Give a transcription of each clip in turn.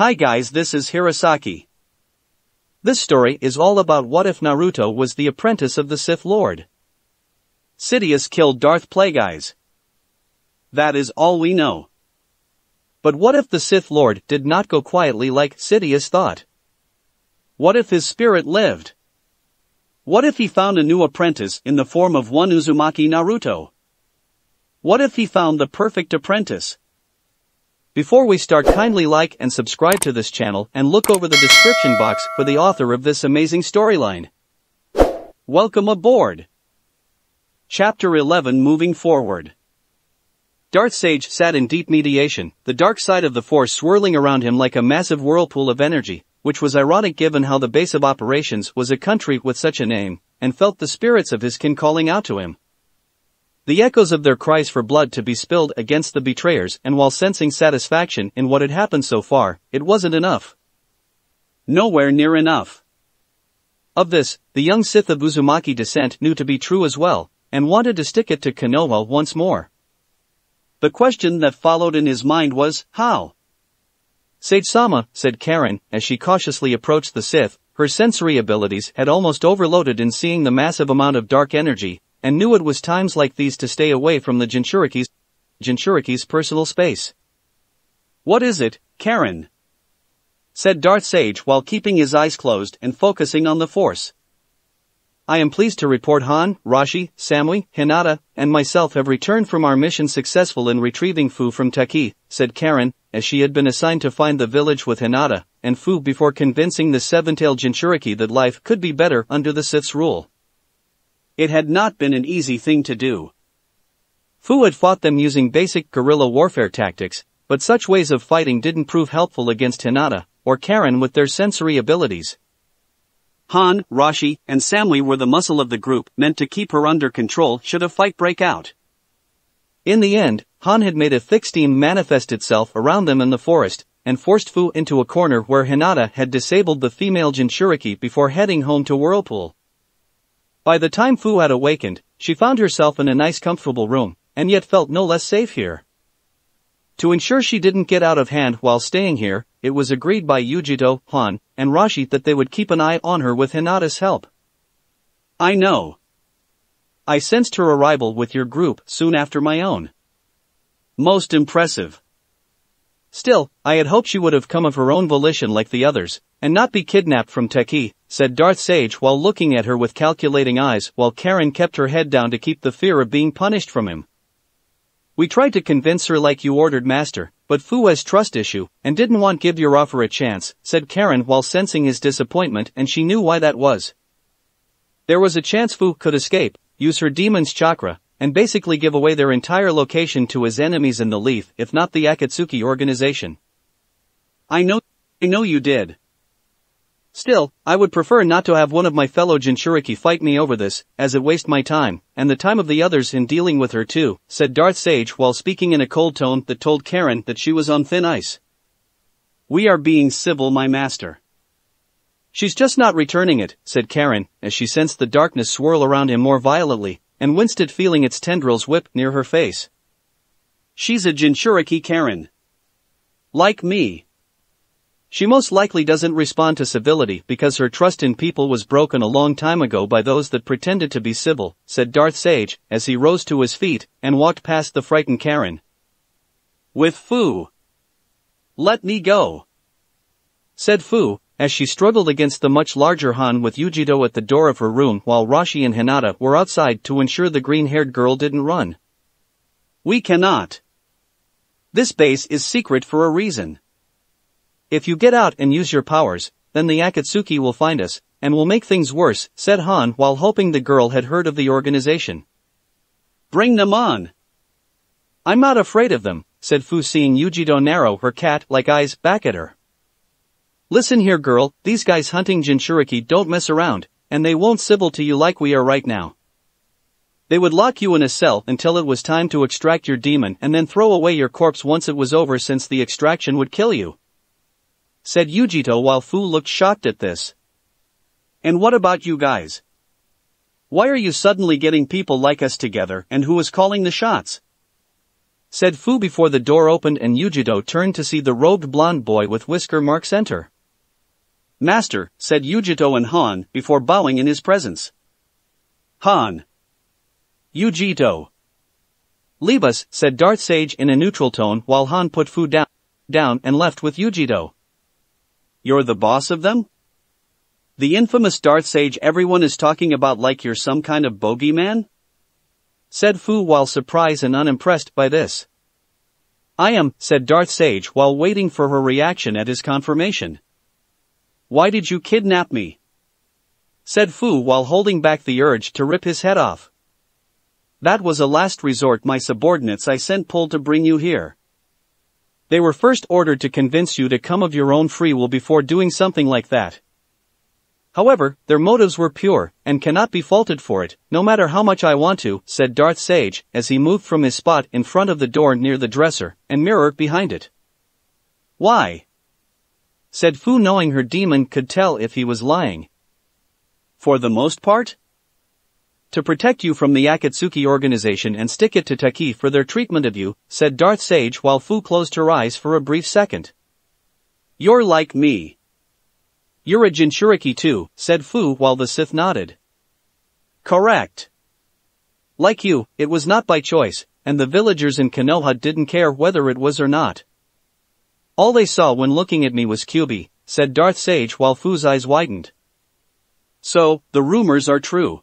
Hi guys, this is Hirosaki. This story is all about what if Naruto was the apprentice of the Sith Lord. Sidious killed Darth Plagueis. That is all we know. But what if the Sith Lord did not go quietly like Sidious thought? What if his spirit lived? What if he found a new apprentice in the form of one Uzumaki Naruto? What if he found the perfect apprentice? Before we start, kindly like and subscribe to this channel and look over the description box for the author of this amazing storyline. Welcome aboard! Chapter 11, Moving Forward. Darth Sage sat in deep meditation, the dark side of the Force swirling around him like a massive whirlpool of energy, which was ironic given how the base of operations was a country with such a name, and felt the spirits of his kin calling out to him. The echoes of their cries for blood to be spilled against the betrayers, and while sensing satisfaction in what had happened so far, it wasn't enough. Nowhere near enough. Of this, the young Sith of Uzumaki descent knew to be true as well, and wanted to stick it to Konoha once more. The question that followed in his mind was, how? Sage-sama, said Karen, as she cautiously approached the Sith. Her sensory abilities had almost overloaded in seeing the massive amount of dark energy, and knew it was times like these to stay away from the Jinchuriki's personal space. What is it, Karen? Said Darth Sage while keeping his eyes closed and focusing on the Force. I am pleased to report Han, Rashi, Samui, Hinata, and myself have returned from our mission successful in retrieving Fu from Taki, said Karen, as she had been assigned to find the village with Hinata and Fu before convincing the seven-tailed Jinchuriki that life could be better under the Sith's rule. It had not been an easy thing to do. Fu had fought them using basic guerrilla warfare tactics, but such ways of fighting didn't prove helpful against Hinata or Karen with their sensory abilities. Han, Rashi, and Samui were the muscle of the group meant to keep her under control should a fight break out. In the end, Han had made a thick steam manifest itself around them in the forest, and forced Fu into a corner where Hinata had disabled the female Jinchuriki before heading home to Whirlpool. By the time Fu had awakened, she found herself in a nice comfortable room, and yet felt no less safe here. To ensure she didn't get out of hand while staying here, it was agreed by Yujito, Han, and Rashi that they would keep an eye on her with Hinata's help. I know. I sensed her arrival with your group soon after my own. Most impressive. Still, I had hoped she would have come of her own volition like the others, and not be kidnapped from Taki, said Darth Sage while looking at her with calculating eyes while Karen kept her head down to keep the fear of being punished from him. We tried to convince her like you ordered, Master, but Fu has trust issue, and didn't want give your offer a chance, said Karen while sensing his disappointment, and she knew why that was. There was a chance Fu could escape, use her demon's chakra, and basically give away their entire location to his enemies in the Leaf, if not the Akatsuki organization. I know you did. Still, I would prefer not to have one of my fellow Jinchuriki fight me over this, as it wastes my time, and the time of the others in dealing with her too, said Darth Sage while speaking in a cold tone that told Karen that she was on thin ice. We are being civil, my master. She's just not returning it, said Karen, as she sensed the darkness swirl around him more violently, and winced at feeling its tendrils whip near her face. She's a Jinchuriki, Karen. Like me. She most likely doesn't respond to civility because her trust in people was broken a long time ago by those that pretended to be civil, said Darth Sage, as he rose to his feet and walked past the frightened Karen. With Fu. Let me go. Said Fu, as she struggled against the much larger Han with Yujito at the door of her room while Rashi and Hinata were outside to ensure the green-haired girl didn't run. We cannot. This base is secret for a reason. If you get out and use your powers, then the Akatsuki will find us, and will make things worse, said Han while hoping the girl had heard of the organization. Bring them on. I'm not afraid of them, said Fu seeing Yujito narrow her cat-like eyes back at her. Listen here, girl, these guys hunting Jinchuriki don't mess around, and they won't civil to you like we are right now. They would lock you in a cell until it was time to extract your demon and then throw away your corpse once it was over since the extraction would kill you. Said Yujito while Fu looked shocked at this. And what about you guys? Why are you suddenly getting people like us together, and who is calling the shots? said Fu before the door opened and Yujito turned to see the robed blonde boy with whisker marks enter. Master, said Yujito and Han before bowing in his presence. Han. Yujito. Leave us, said Darth Sage in a neutral tone while Han put Fu down and left with Yujito. You're the boss of them? The infamous Darth Sage everyone is talking about like you're some kind of bogeyman? Said Fu while surprised and unimpressed by this. I am, said Darth Sage while waiting for her reaction at his confirmation. Why did you kidnap me? Said Fu while holding back the urge to rip his head off. That was a last resort. My subordinates I sent pulled to bring you here. They were first ordered to convince you to come of your own free will before doing something like that. However, their motives were pure, and cannot be faulted for it, no matter how much I want to, said Darth Sage, as he moved from his spot in front of the door near the dresser, and mirror behind it. Why? Said Fu knowing her demon could tell if he was lying. For the most part? To protect you from the Akatsuki organization and stick it to Taki for their treatment of you, said Darth Sage while Fu closed her eyes for a brief second. You're like me. You're a Jinchuriki too, said Fu while the Sith nodded. Correct. Like you, it was not by choice, and the villagers in Konoha didn't care whether it was or not. All they saw when looking at me was Kyuubi, said Darth Sage while Fu's eyes widened. So, the rumors are true.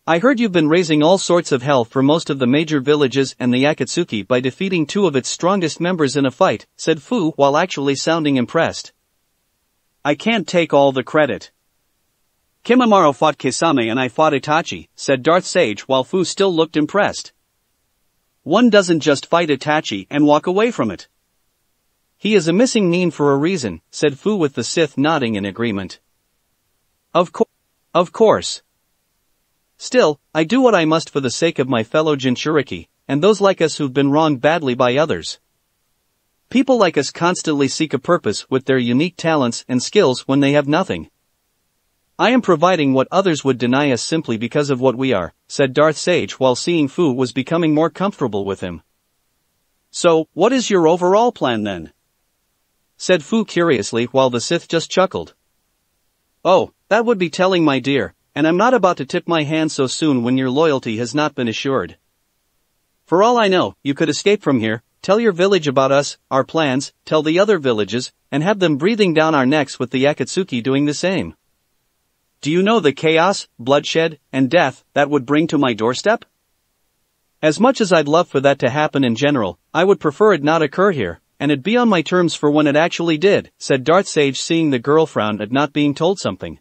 I heard you've been raising all sorts of hell for most of the major villages and the Akatsuki by defeating two of its strongest members in a fight, said Fu while actually sounding impressed. I can't take all the credit. Kimimaro fought Kisame and I fought Itachi, said Darth Sage while Fu still looked impressed. One doesn't just fight Itachi and walk away from it. He is a missing nin for a reason, said Fu with the Sith nodding in agreement. Of course. Still, I do what I must for the sake of my fellow Jinchuriki, and those like us who've been wronged badly by others. People like us constantly seek a purpose with their unique talents and skills when they have nothing. I am providing what others would deny us simply because of what we are, said Darth Sage while seeing Fu was becoming more comfortable with him. So, what is your overall plan then? Said Fu curiously while the Sith just chuckled. Oh, that would be telling my dear, and I'm not about to tip my hand so soon when your loyalty has not been assured. For all I know, you could escape from here, tell your village about us, our plans, tell the other villages, and have them breathing down our necks with the Akatsuki doing the same. Do you know the chaos, bloodshed, and death that would bring to my doorstep? As much as I'd love for that to happen in general, I would prefer it not occur here, and it be on my terms for when it actually did, said Darth Sage seeing the girl frown at not being told something.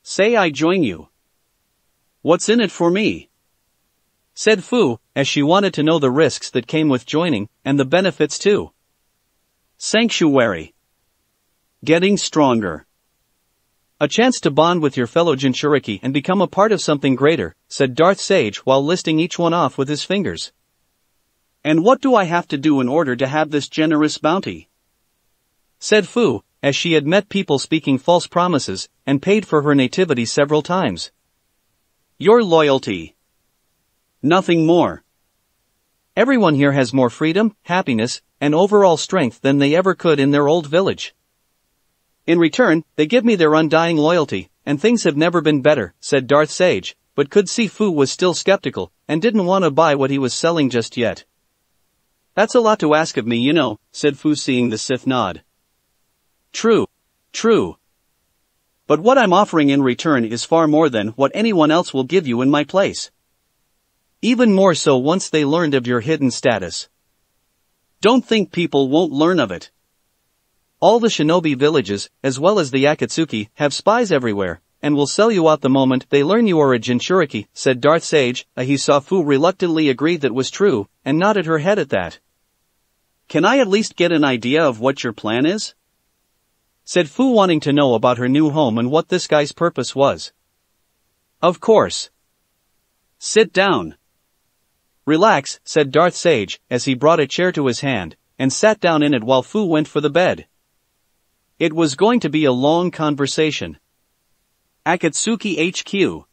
Say I join you. What's in it for me? Said Fu, as she wanted to know the risks that came with joining, and the benefits too. Sanctuary. Getting stronger. A chance to bond with your fellow Jinchuriki and become a part of something greater, said Darth Sage while listing each one off with his fingers. And what do I have to do in order to have this generous bounty? Said Fu, as she had met people speaking false promises, and paid for her nativity several times. Your loyalty. Nothing more. Everyone here has more freedom, happiness, and overall strength than they ever could in their old village. In return, they give me their undying loyalty, and things have never been better, said Darth Sage, but could see Fu was still skeptical, and didn't want to buy what he was selling just yet. That's a lot to ask of me, you know, said Fu seeing the Sith nod. True. But what I'm offering in return is far more than what anyone else will give you in my place. Even more so once they learned of your hidden status. Don't think people won't learn of it. All the shinobi villages, as well as the Akatsuki, have spies everywhere, and will sell you out the moment they learn you are a Jinchuriki, said Darth Sage. He saw Fu reluctantly agreed that was true, and nodded her head at that. Can I at least get an idea of what your plan is? Said Fu wanting to know about her new home and what this guy's purpose was. Of course. Sit down. Relax, said Darth Sage, as he brought a chair to his hand, and sat down in it while Fu went for the bed. It was going to be a long conversation. Akatsuki HQ.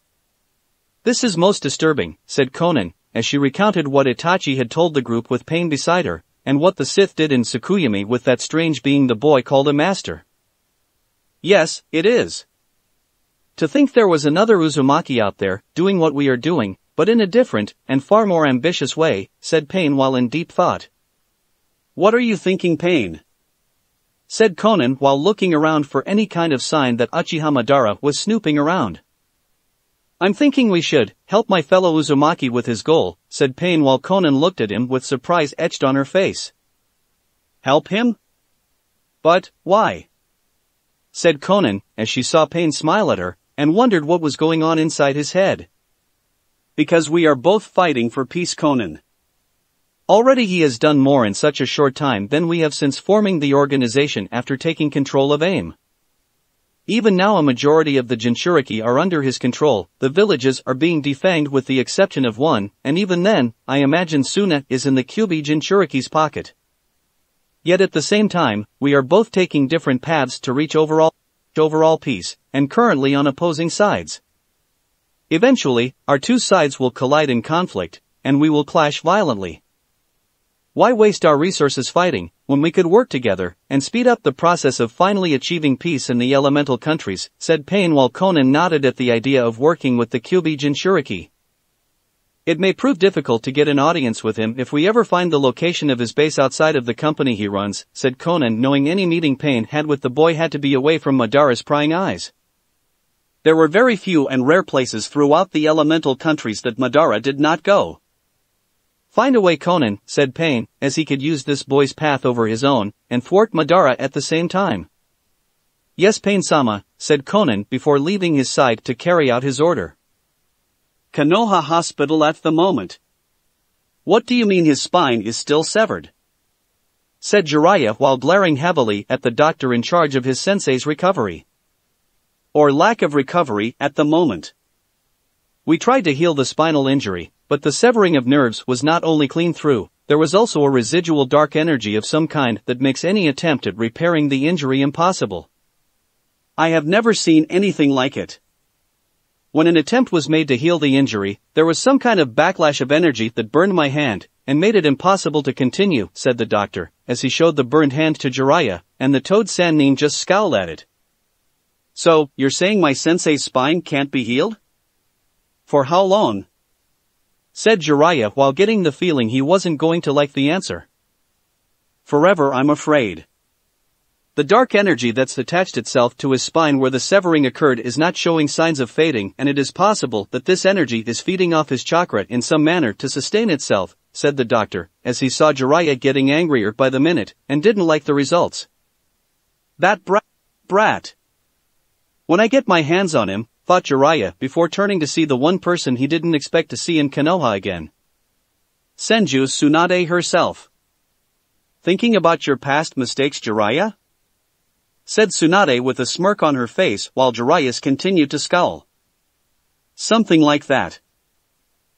This is most disturbing, said Conan, as she recounted what Itachi had told the group with Pain beside her, and what the Sith did in Tsukuyomi with that strange being the boy called a master. Yes, it is. To think there was another Uzumaki out there, doing what we are doing, but in a different, and far more ambitious way, said Pain while in deep thought. What are you thinking, Pain? Said Konan while looking around for any kind of sign that Uchiha Madara was snooping around. I'm thinking we should help my fellow Uzumaki with his goal, said Pain while Konan looked at him with surprise etched on her face. Help him? But, why? Said Konan, as she saw Pain smile at her, and wondered what was going on inside his head. Because we are both fighting for peace, Konan. Already he has done more in such a short time than we have since forming the organization after taking control of AIM. Even now a majority of the Jinchuriki are under his control, the villages are being defanged with the exception of one, and even then, I imagine Suna is in the Kyuubi Jinchuriki's pocket. Yet at the same time, we are both taking different paths to reach overall peace, and currently on opposing sides. Eventually, our two sides will collide in conflict, and we will clash violently. Why waste our resources fighting, when we could work together, and speed up the process of finally achieving peace in the elemental countries, said Pain while Konan nodded at the idea of working with the Kyuubi Jinchuriki. It may prove difficult to get an audience with him if we ever find the location of his base outside of the company he runs, said Konan, knowing any meeting Pain had with the boy had to be away from Madara's prying eyes. There were very few and rare places throughout the elemental countries that Madara did not go. Find a way, Konan, said Pain, as he could use this boy's path over his own, and thwart Madara at the same time. Yes, Pain-sama, said Konan before leaving his side to carry out his order. Konoha Hospital at the moment. What do you mean his spine is still severed? Said Jiraiya while glaring heavily at the doctor in charge of his sensei's recovery. Or lack of recovery at the moment. We tried to heal the spinal injury, but the severing of nerves was not only clean through, there was also a residual dark energy of some kind that makes any attempt at repairing the injury impossible. I have never seen anything like it. When an attempt was made to heal the injury, there was some kind of backlash of energy that burned my hand, and made it impossible to continue, said the doctor, as he showed the burned hand to Jiraiya, and the Toad Sannin just scowled at it. So, you're saying my sensei's spine can't be healed? For how long? Said Jiraiya while getting the feeling he wasn't going to like the answer. Forever, I'm afraid. The dark energy that's attached itself to his spine where the severing occurred is not showing signs of fading, and it is possible that this energy is feeding off his chakra in some manner to sustain itself, said the doctor, as he saw Jiraiya getting angrier by the minute, and didn't like the results. That brat. When I get my hands on him, thought Jiraiya before turning to see the one person he didn't expect to see in Konoha again. Senju Tsunade herself. Thinking about your past mistakes, Jiraiya? Said Tsunade with a smirk on her face while Jiraiya continued to scowl. Something like that.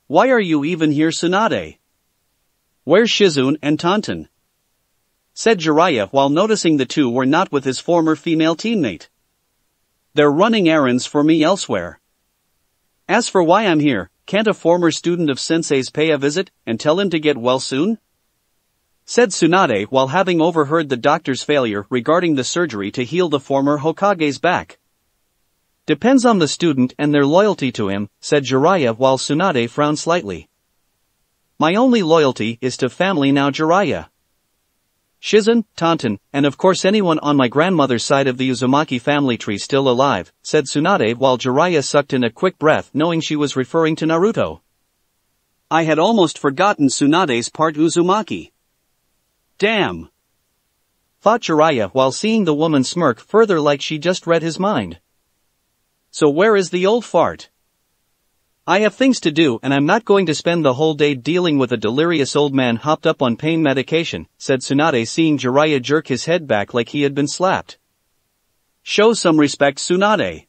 Why are you even here, Tsunade? Where's Shizune and Tonton? Said Jiraiya while noticing the two were not with his former female teammate. They're running errands for me elsewhere. As for why I'm here, can't a former student of Sensei's pay a visit and tell him to get well soon? Said Tsunade while having overheard the doctor's failure regarding the surgery to heal the former Hokage's back. Depends on the student and their loyalty to him, said Jiraiya while Tsunade frowned slightly. My only loyalty is to family now, Jiraiya. Shizune, Tonton, and of course anyone on my grandmother's side of the Uzumaki family tree still alive, said Tsunade while Jiraiya sucked in a quick breath knowing she was referring to Naruto. I had almost forgotten Tsunade's part Uzumaki. Damn! Thought Jiraiya while seeing the woman smirk further like she just read his mind. So where is the old fart? I have things to do and I'm not going to spend the whole day dealing with a delirious old man hopped up on pain medication, said Tsunade seeing Jiraiya jerk his head back like he had been slapped. Show some respect, Tsunade.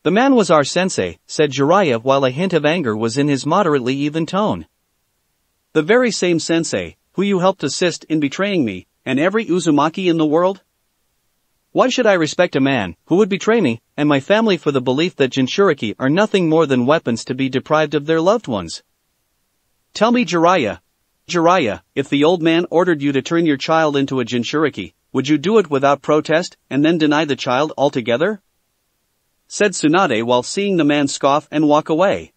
The man was our sensei, said Jiraiya while a hint of anger was in his moderately even tone. The very same sensei, who you helped assist in betraying me, and every Uzumaki in the world? Why should I respect a man who would betray me and my family for the belief that Jinchuriki are nothing more than weapons to be deprived of their loved ones? Tell me, Jiraiya. Jiraiya, if the old man ordered you to turn your child into a Jinchuriki, would you do it without protest, and then deny the child altogether? Said Tsunade while seeing the man scoff and walk away.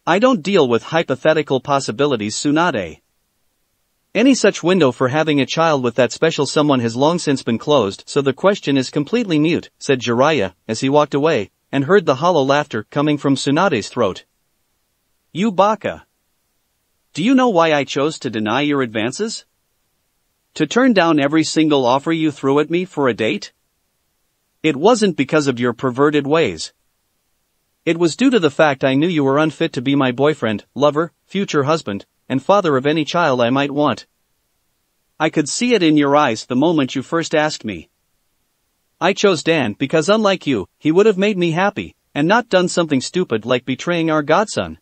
I don't deal with hypothetical possibilities, Tsunade. Any such window for having a child with that special someone has long since been closed, so the question is completely mute, said Jiraiya, as he walked away, and heard the hollow laughter coming from Tsunade's throat. You baka. Do you know why I chose to deny your advances? To turn down every single offer you threw at me for a date? It wasn't because of your perverted ways. It was due to the fact I knew you were unfit to be my boyfriend, lover, future husband, and father of any child I might want. I could see it in your eyes the moment you first asked me. I chose Dan because unlike you, he would have made me happy, and not done something stupid like betraying our godson.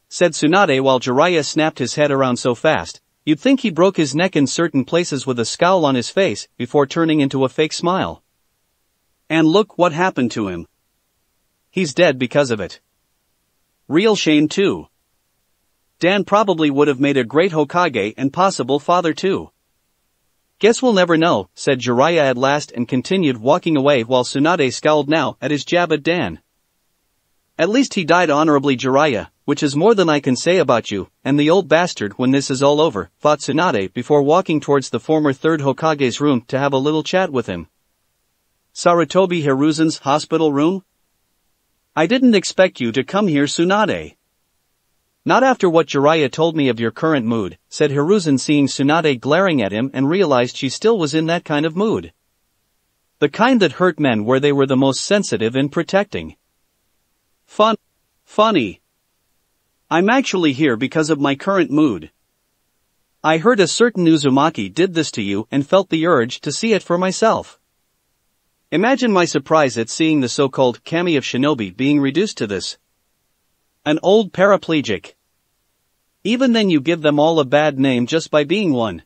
Said Tsunade while Jiraiya snapped his head around so fast, you'd think he broke his neck in certain places with a scowl on his face before turning into a fake smile. And look what happened to him. He's dead because of it. Real shame too. Dan probably would have made a great Hokage and possible father too. Guess we'll never know, said Jiraiya at last and continued walking away while Tsunade scowled now at his jab at Dan. At least he died honorably, Jiraiya, which is more than I can say about you, and the old bastard when this is all over, thought Tsunade before walking towards the former third Hokage's room to have a little chat with him. Sarutobi Hiruzen's hospital room? I didn't expect you to come here, Tsunade. Not after what Jiraiya told me of your current mood, said Hiruzen seeing Tsunade glaring at him and realized she still was in that kind of mood. The kind that hurt men where they were the most sensitive and protecting. Funny. I'm actually here because of my current mood. I heard a certain Uzumaki did this to you and felt the urge to see it for myself. Imagine my surprise at seeing the so-called Kami of Shinobi being reduced to this. An old paraplegic. Even then you give them all a bad name just by being one.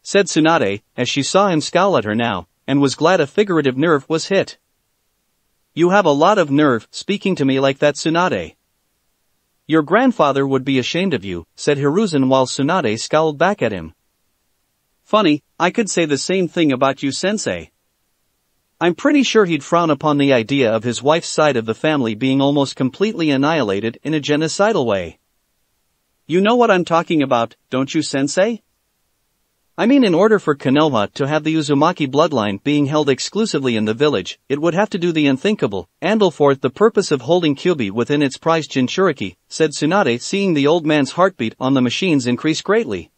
Said Tsunade, as she saw him scowl at her now, and was glad a figurative nerve was hit. You have a lot of nerve speaking to me like that, Tsunade. Your grandfather would be ashamed of you, said Hiruzen while Tsunade scowled back at him. Funny, I could say the same thing about you, sensei. I'm pretty sure he'd frown upon the idea of his wife's side of the family being almost completely annihilated in a genocidal way. You know what I'm talking about, don't you, sensei? I mean, in order for Konoha to have the Uzumaki bloodline being held exclusively in the village, it would have to do the unthinkable, and for the purpose of holding Kyuubi within its prized Jinchuriki, said Tsunade seeing the old man's heartbeat on the machines increase greatly.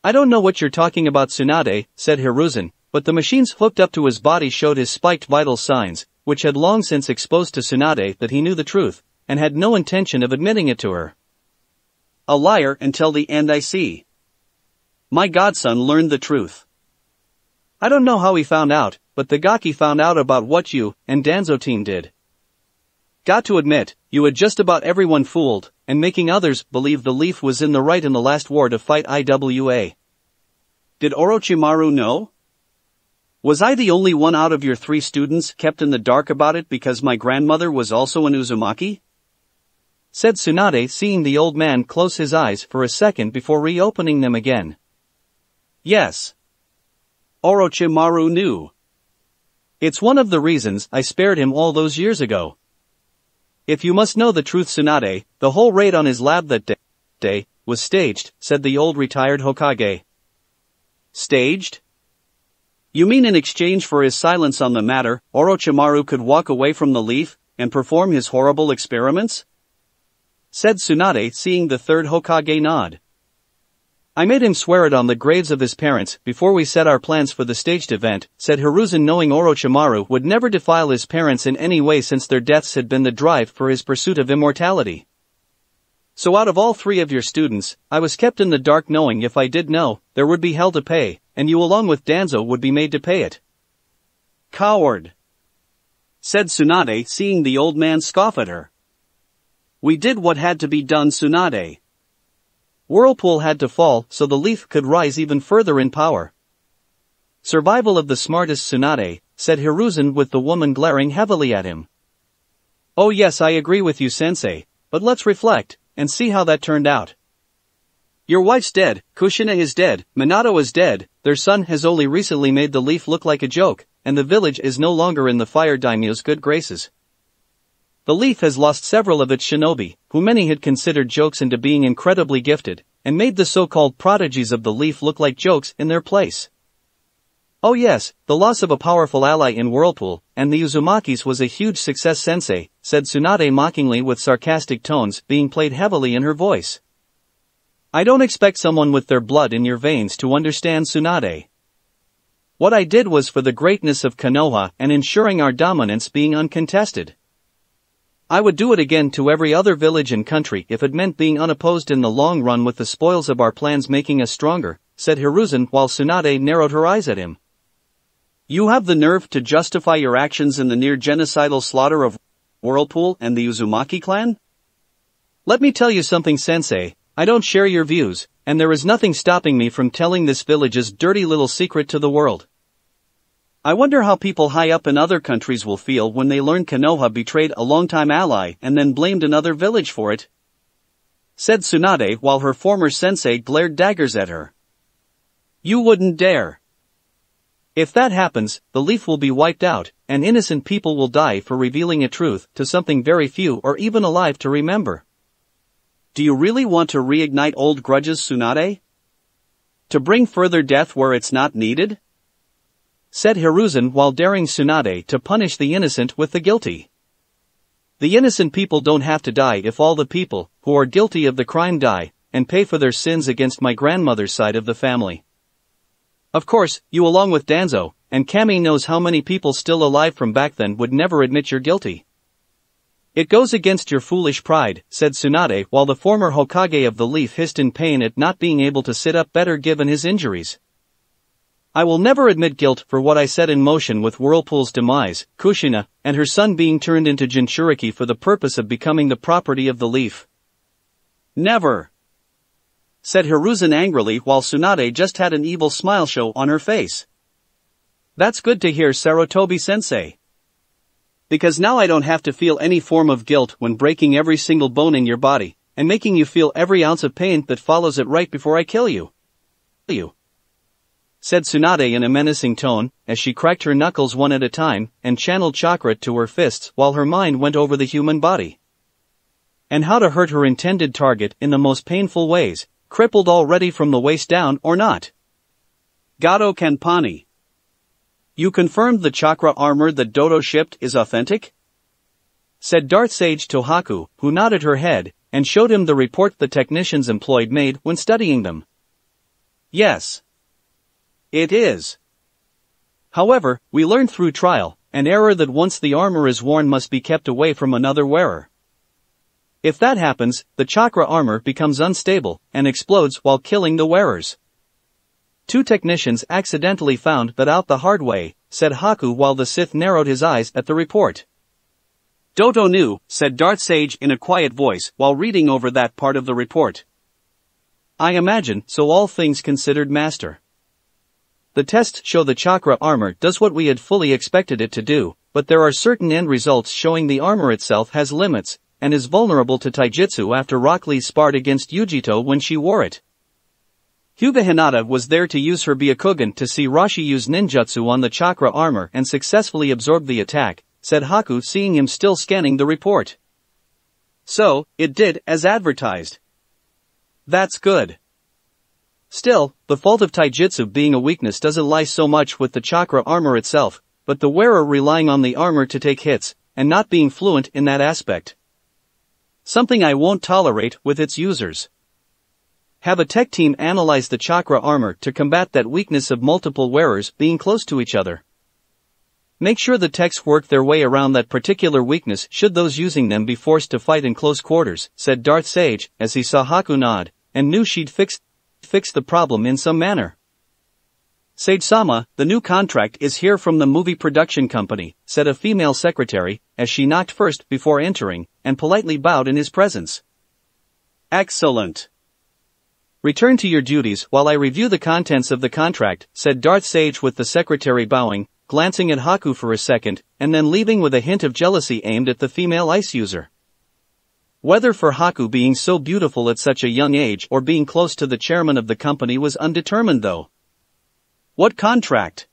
I don't know what you're talking about, Tsunade, said Hiruzen, but the machines hooked up to his body showed his spiked vital signs, which had long since exposed to Tsunade that he knew the truth, and had no intention of admitting it to her. A liar until the end, I see. My godson learned the truth. I don't know how he found out, but the Gaki found out about what you and Danzo team did. Got to admit, you had just about everyone fooled, and making others believe the Leaf was in the right in the last war to fight IWA. Did Orochimaru know? Was I the only one out of your 3 students kept in the dark about it because my grandmother was also an Uzumaki? Said Tsunade seeing the old man close his eyes for a second before reopening them again. Yes. Orochimaru knew. It's one of the reasons I spared him all those years ago. If you must know the truth, Tsunade, the whole raid on his lab that day was staged, said the old retired Hokage. Staged? You mean in exchange for his silence on the matter, Orochimaru could walk away from the Leaf and perform his horrible experiments? Said Tsunade seeing the third Hokage nod. I made him swear it on the graves of his parents before we set our plans for the staged event, said Hiruzen knowing Orochimaru would never defile his parents in any way since their deaths had been the drive for his pursuit of immortality. So out of all 3 of your students, I was kept in the dark knowing if I did know, there would be hell to pay, and you along with Danzo would be made to pay it. Coward! Said Tsunade seeing the old man scoff at her. We did what had to be done, Tsunade. Whirlpool had to fall so the Leaf could rise even further in power. Survival of the smartest, Tsunade, said Hiruzen with the woman glaring heavily at him. Oh yes, I agree with you, sensei, but let's reflect, and see how that turned out. Your wife's dead, Kushina is dead, Minato is dead, their son has only recently made the leaf look like a joke, and the village is no longer in the Fire Daimyo's good graces. The leaf has lost several of its shinobi, who many had considered jokes into being incredibly gifted, and made the so-called prodigies of the leaf look like jokes in their place. Oh yes, the loss of a powerful ally in Whirlpool, and the Uzumakis was a huge success sensei, said Tsunade mockingly with sarcastic tones being played heavily in her voice. I don't expect someone with their blood in your veins to understand Tsunade. What I did was for the greatness of Konoha and ensuring our dominance being uncontested. I would do it again to every other village and country if it meant being unopposed in the long run with the spoils of our plans making us stronger, said Hiruzen while Tsunade narrowed her eyes at him. You have the nerve to justify your actions in the near-genocidal slaughter of Whirlpool and the Uzumaki clan? Let me tell you something, Sensei, I don't share your views, and there is nothing stopping me from telling this village's dirty little secret to the world. I wonder how people high up in other countries will feel when they learn Konoha betrayed a longtime ally and then blamed another village for it, said Tsunade while her former sensei glared daggers at her. You wouldn't dare. If that happens, the leaf will be wiped out, and innocent people will die for revealing a truth to something very few are even alive to remember. Do you really want to reignite old grudges, Tsunade? To bring further death where it's not needed? Said Hiruzen while daring Tsunade to punish the innocent with the guilty. The innocent people don't have to die if all the people who are guilty of the crime die and pay for their sins against my grandmother's side of the family. Of course, you along with Danzo, and Kami knows how many people still alive from back then would never admit you're guilty. It goes against your foolish pride, said Tsunade while the former Hokage of the Leaf hissed in pain at not being able to sit up better given his injuries. I will never admit guilt for what I set in motion with Whirlpool's demise, Kushina, and her son being turned into Jinchuriki for the purpose of becoming the property of the Leaf. Never! Said Hiruzen angrily while Tsunade just had an evil smile show on her face. That's good to hear, Sarutobi-sensei. Because now I don't have to feel any form of guilt when breaking every single bone in your body, and making you feel every ounce of pain that follows it right before I kill you. Said Tsunade in a menacing tone, as she cracked her knuckles one at a time and channeled chakra to her fists while her mind went over the human body. And how to hurt her intended target in the most painful ways, crippled already from the waist down or not. Gato Kanpani. You confirmed the chakra armor that Dodo shipped is authentic? Said Darth Sage Tohaku, who nodded her head, and showed him the report the technicians employed made when studying them. Yes. It is. However, we learned through trial and error that once the armor is worn must be kept away from another wearer. If that happens, the chakra armor becomes unstable and explodes while killing the wearers. 2 technicians accidentally found that out the hard way, said Haku while the Sith narrowed his eyes at the report. Dodo knew, said Darth Sage in a quiet voice while reading over that part of the report. I imagine, so all things considered, Master. The tests show the chakra armor does what we had fully expected it to do, but there are certain end results showing the armor itself has limits, and is vulnerable to taijutsu after Rock Lee sparred against Yujito when she wore it. Hyuga Hinata was there to use her Byakugan to see Rashi use ninjutsu on the chakra armor and successfully absorb the attack, said Haku seeing him still scanning the report. So, it did as advertised. That's good. Still, the fault of taijutsu being a weakness doesn't lie so much with the chakra armor itself, but the wearer relying on the armor to take hits, and not being fluent in that aspect. Something I won't tolerate with its users. Have a tech team analyze the chakra armor to combat that weakness of multiple wearers being close to each other. Make sure the techs work their way around that particular weakness should those using them be forced to fight in close quarters, said Darth Sage, as he saw Haku nod, and knew she'd fix the problem in some manner. Sage-sama, the new contract is here from the movie production company, said a female secretary, as she knocked first before entering, and politely bowed in his presence. Excellent. Return to your duties while I review the contents of the contract, said Darth Sage with the secretary bowing, glancing at Haku for a second, and then leaving with a hint of jealousy aimed at the female ice user. Whether for Haku being so beautiful at such a young age or being close to the chairman of the company was undetermined though. What contract?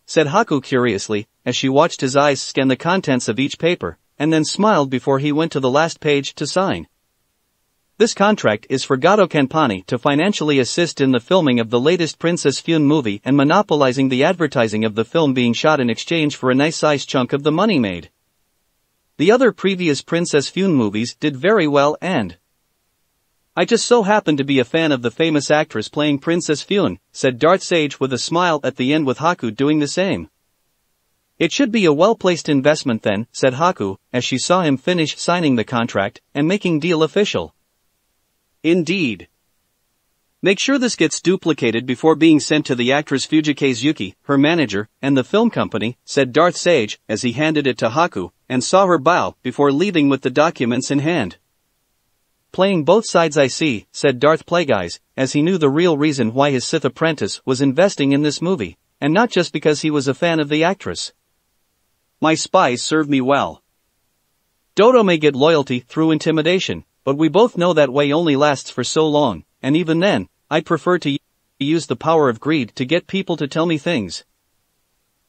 Said Haku curiously, as she watched his eyes scan the contents of each paper, and then smiled before he went to the last page to sign. This contract is for Gato Kanpani to financially assist in the filming of the latest Princess Fune movie and monopolizing the advertising of the film being shot in exchange for a nice-sized chunk of the money made. The other previous Princess Fune movies did very well and I just so happen to be a fan of the famous actress playing Princess Fune, said Darth Sage with a smile at the end with Haku doing the same. It should be a well-placed investment then, said Haku, as she saw him finish signing the contract and making deal official. Indeed. Make sure this gets duplicated before being sent to the actress Fujikaze Yuki, her manager, and the film company, said Darth Sage, as he handed it to Haku, and saw her bow before leaving with the documents in hand. Playing both sides I see, said Darth Plagueis, as he knew the real reason why his Sith apprentice was investing in this movie, and not just because he was a fan of the actress. My spies serve me well. Dodo may get loyalty through intimidation, but we both know that way only lasts for so long, and even then, I'd prefer to use the power of greed to get people to tell me things.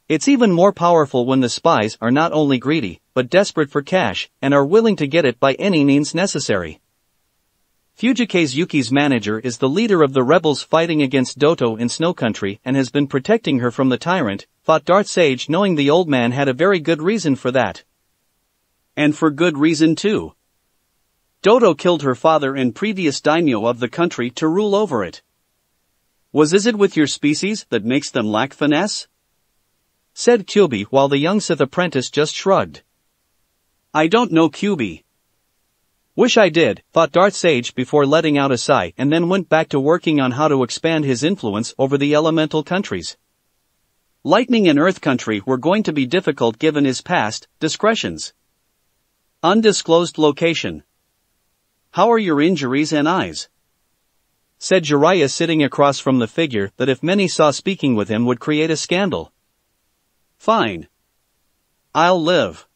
It's even more powerful when the spies are not only greedy, but desperate for cash, and are willing to get it by any means necessary. Fujikaze Yuki's manager is the leader of the rebels fighting against Doto in Snow Country and has been protecting her from the tyrant, thought Darth Sage, knowing the old man had a very good reason for that. And for good reason too. Doto killed her father and previous daimyo of the country to rule over it. Is it with your species that makes them lack finesse? Said Kyubi while the young Sith apprentice just shrugged. I don't know Kyubi. Wish I did, thought Darth Sage before letting out a sigh and then went back to working on how to expand his influence over the elemental countries. Lightning and Earth Country were going to be difficult given his past discretions. Undisclosed location. How are your injuries and eyes? Said Jiraiya sitting across from the figure that if many saw speaking with him would create a scandal. Fine. I'll live.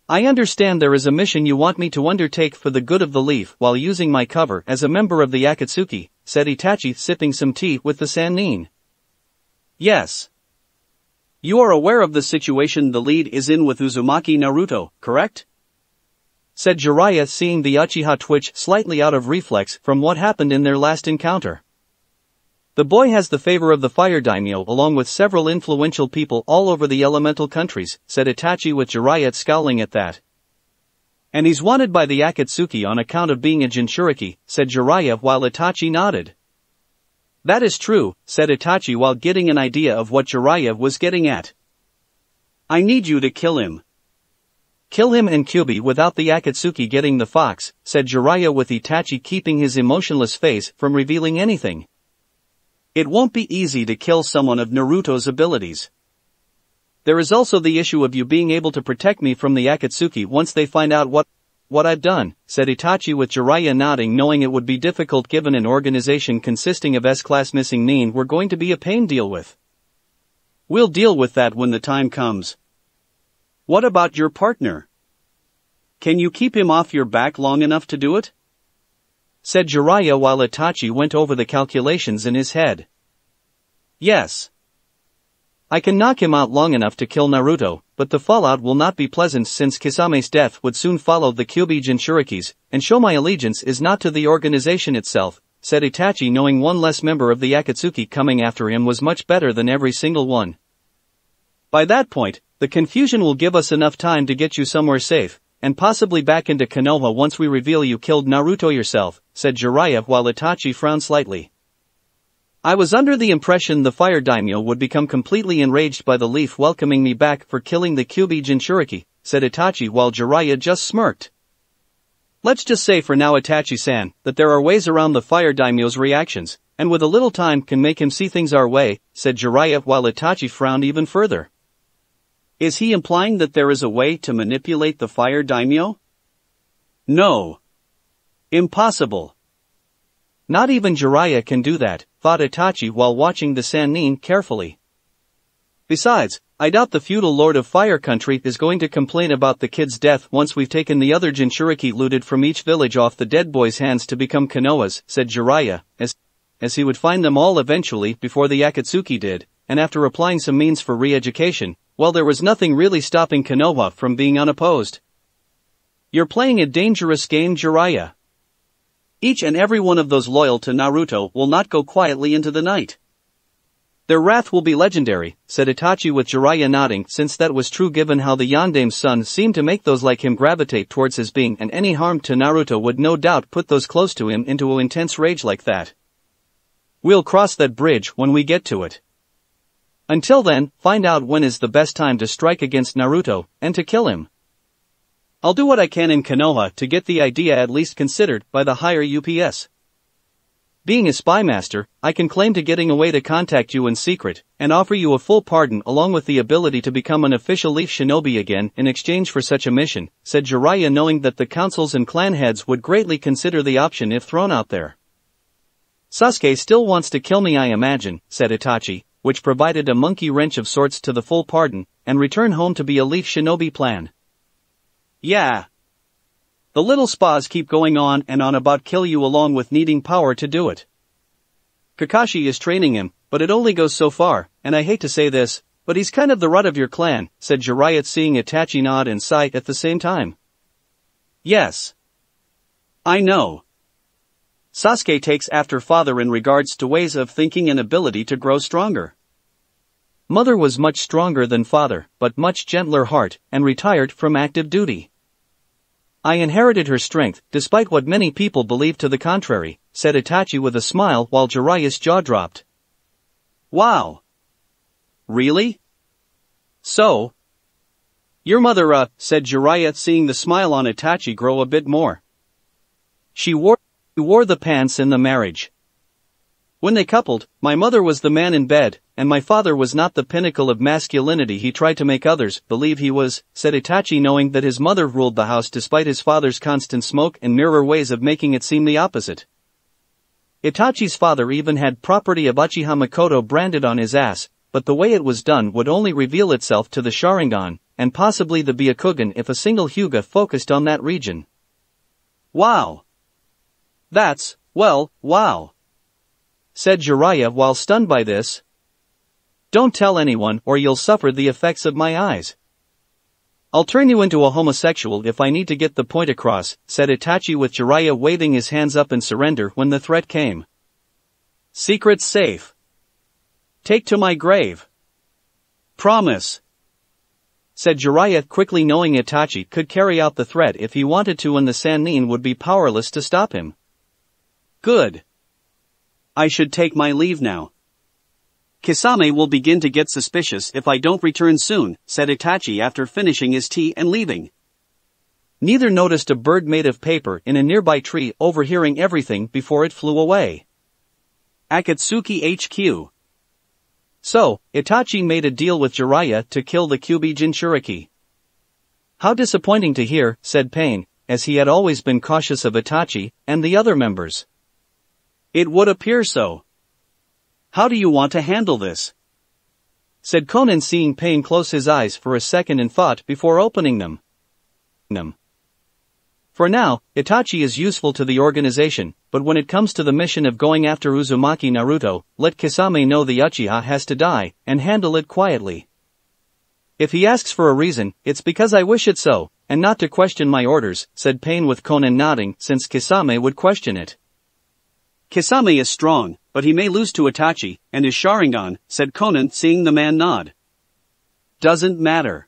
I understand there is a mission you want me to undertake for the good of the leaf while using my cover as a member of the Akatsuki, said Itachi sipping some tea with the Sannin. Yes. You are aware of the situation the lead is in with Uzumaki Naruto, correct? Said Jiraiya seeing the Uchiha twitch slightly out of reflex from what happened in their last encounter. The boy has the favor of the Fire Daimyo along with several influential people all over the elemental countries, said Itachi with Jiraiya scowling at that. And he's wanted by the Akatsuki on account of being a Jinchuriki, said Jiraiya while Itachi nodded. That is true, said Itachi while getting an idea of what Jiraiya was getting at. I need you to kill him. Kill him and Kyubi without the Akatsuki getting the fox, said Jiraiya with Itachi keeping his emotionless face from revealing anything. It won't be easy to kill someone of Naruto's abilities. There is also the issue of you being able to protect me from the Akatsuki once they find out what I've done, said Itachi with Jiraiya nodding knowing it would be difficult given an organization consisting of S-class missing Nin were going to be a pain deal with. We'll deal with that when the time comes. What about your partner? Can you keep him off your back long enough to do it? Said Jiraiya while Itachi went over the calculations in his head. Yes. I can knock him out long enough to kill Naruto, but the fallout will not be pleasant since Kisame's death would soon follow the Kyuubi Jinchurikis, and show my allegiance is not to the organization itself, said Itachi knowing one less member of the Akatsuki coming after him was much better than every single one. By that point, the confusion will give us enough time to get you somewhere safe, and possibly back into Konoha once we reveal you killed Naruto yourself, said Jiraiya while Itachi frowned slightly. I was under the impression the Fire Daimyo would become completely enraged by the leaf welcoming me back for killing the Kyuubi Jinchuriki, said Itachi while Jiraiya just smirked. Let's just say for now Itachi-san, that there are ways around the Fire Daimyo's reactions, and with a little time can make him see things our way, said Jiraiya while Itachi frowned even further. Is he implying that there is a way to manipulate the Fire Daimyo? No. Impossible. Not even Jiraiya can do that, thought Itachi while watching the Sannin carefully. Besides, I doubt the feudal lord of Fire Country is going to complain about the kid's death once we've taken the other Jinchuriki looted from each village off the dead boy's hands to become Konohas, said Jiraiya, as he would find them all eventually before the Akatsuki did, and after applying some means for re-education, well, there was nothing really stopping Konoha from being unopposed. You're playing a dangerous game, Jiraiya. Each and every one of those loyal to Naruto will not go quietly into the night. Their wrath will be legendary, said Itachi with Jiraiya nodding, since that was true given how the Yandame's son seemed to make those like him gravitate towards his being, and any harm to Naruto would no doubt put those close to him into an intense rage like that. We'll cross that bridge when we get to it. Until then, find out when is the best time to strike against Naruto, and to kill him. I'll do what I can in Konoha to get the idea at least considered by the higher UPS. Being a spy master, I can claim to getting away to contact you in secret, and offer you a full pardon along with the ability to become an official Leaf Shinobi again in exchange for such a mission, said Jiraiya, knowing that the councils and clan heads would greatly consider the option if thrown out there. Sasuke still wants to kill me, I imagine, said Itachi, which provided a monkey wrench of sorts to the full pardon, and return home to be a Leaf Shinobi plan. Yeah. The little spas keep going on and on about kill you along with needing power to do it. Kakashi is training him, but it only goes so far, and I hate to say this, but he's kind of the rut of your clan, said Jiraiya, seeing Itachi nod and sigh at the same time. Yes. I know. Sasuke takes after father in regards to ways of thinking and ability to grow stronger. Mother was much stronger than father, but much gentler heart, and retired from active duty. I inherited her strength, despite what many people believe to the contrary, said Itachi with a smile while Jiraiya's jaw dropped. Wow. Really? So? Your mother, said Jiraiya, seeing the smile on Itachi grow a bit more. She wore the pants in the marriage. When they coupled, my mother was the man in bed, and my father was not the pinnacle of masculinity he tried to make others believe he was, said Itachi, knowing that his mother ruled the house despite his father's constant smoke and mirror ways of making it seem the opposite. Itachi's father even had property of Uchiha Mikoto branded on his ass, but the way it was done would only reveal itself to the Sharingan, and possibly the Byakugan if a single Hyuga focused on that region. Wow. That's, well, wow. Said Jiraiya while stunned by this. Don't tell anyone or you'll suffer the effects of my eyes. I'll turn you into a homosexual if I need to get the point across, said Itachi with Jiraiya waving his hands up in surrender when the threat came. Secret safe. Take to my grave. Promise. Said Jiraiya quickly, knowing Itachi could carry out the threat if he wanted to and the Sannin would be powerless to stop him. Good. I should take my leave now. Kisame will begin to get suspicious if I don't return soon, said Itachi after finishing his tea and leaving. Neither noticed a bird made of paper in a nearby tree, overhearing everything before it flew away. Akatsuki HQ. So, Itachi made a deal with Jiraiya to kill the Kyuubi Jinchuriki. How disappointing to hear, said Pain, as he had always been cautious of Itachi and the other members. It would appear so. How do you want to handle this? Said Konan, seeing Pain close his eyes for a second in thought before opening them. For now, Itachi is useful to the organization, but when it comes to the mission of going after Uzumaki Naruto, let Kisame know the Uchiha has to die, and handle it quietly. If he asks for a reason, it's because I wish it so, and not to question my orders, said Pain with Konan nodding, since Kisame would question it. Kisame is strong, but he may lose to Itachi and his Sharingan, said Konan, seeing the man nod. Doesn't matter.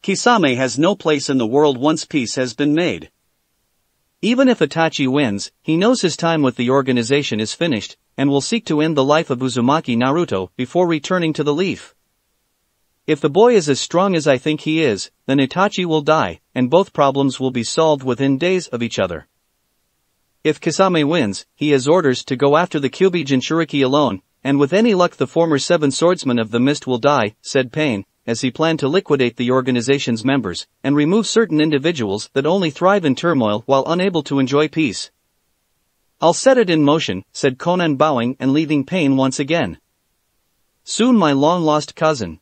Kisame has no place in the world once peace has been made. Even if Itachi wins, he knows his time with the organization is finished, and will seek to end the life of Uzumaki Naruto before returning to the Leaf. If the boy is as strong as I think he is, then Itachi will die, and both problems will be solved within days of each other. If Kisame wins, he has orders to go after the Kyuubi Jinchuriki alone, and with any luck the former 7 swordsmen of the mist will die, said Pain, as he planned to liquidate the organization's members, and remove certain individuals that only thrive in turmoil while unable to enjoy peace. I'll set it in motion, said Konan, bowing and leaving Pain once again. Soon, my long-lost cousin.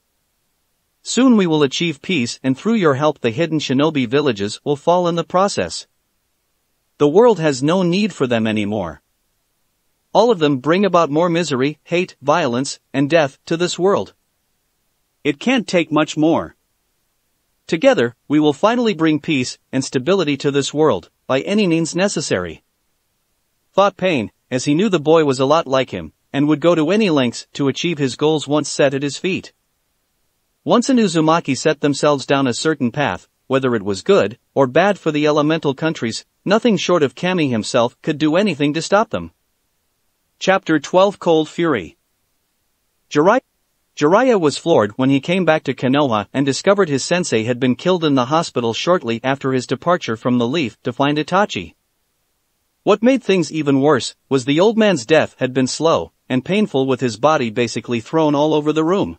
Soon we will achieve peace, and through your help the hidden shinobi villages will fall in the process. The world has no need for them anymore. All of them bring about more misery, hate, violence, and death to this world. It can't take much more. Together, we will finally bring peace and stability to this world, by any means necessary. Thought Pain, as he knew the boy was a lot like him, and would go to any lengths to achieve his goals once set at his feet. Once an Uzumaki set themselves down a certain path, whether it was good or bad for the elemental countries, nothing short of Kami himself could do anything to stop them. Chapter 12 Cold Fury. Jiraiya was floored when he came back to Konoha and discovered his sensei had been killed in the hospital shortly after his departure from the Leaf to find Itachi. What made things even worse was the old man's death had been slow and painful, with his body basically thrown all over the room.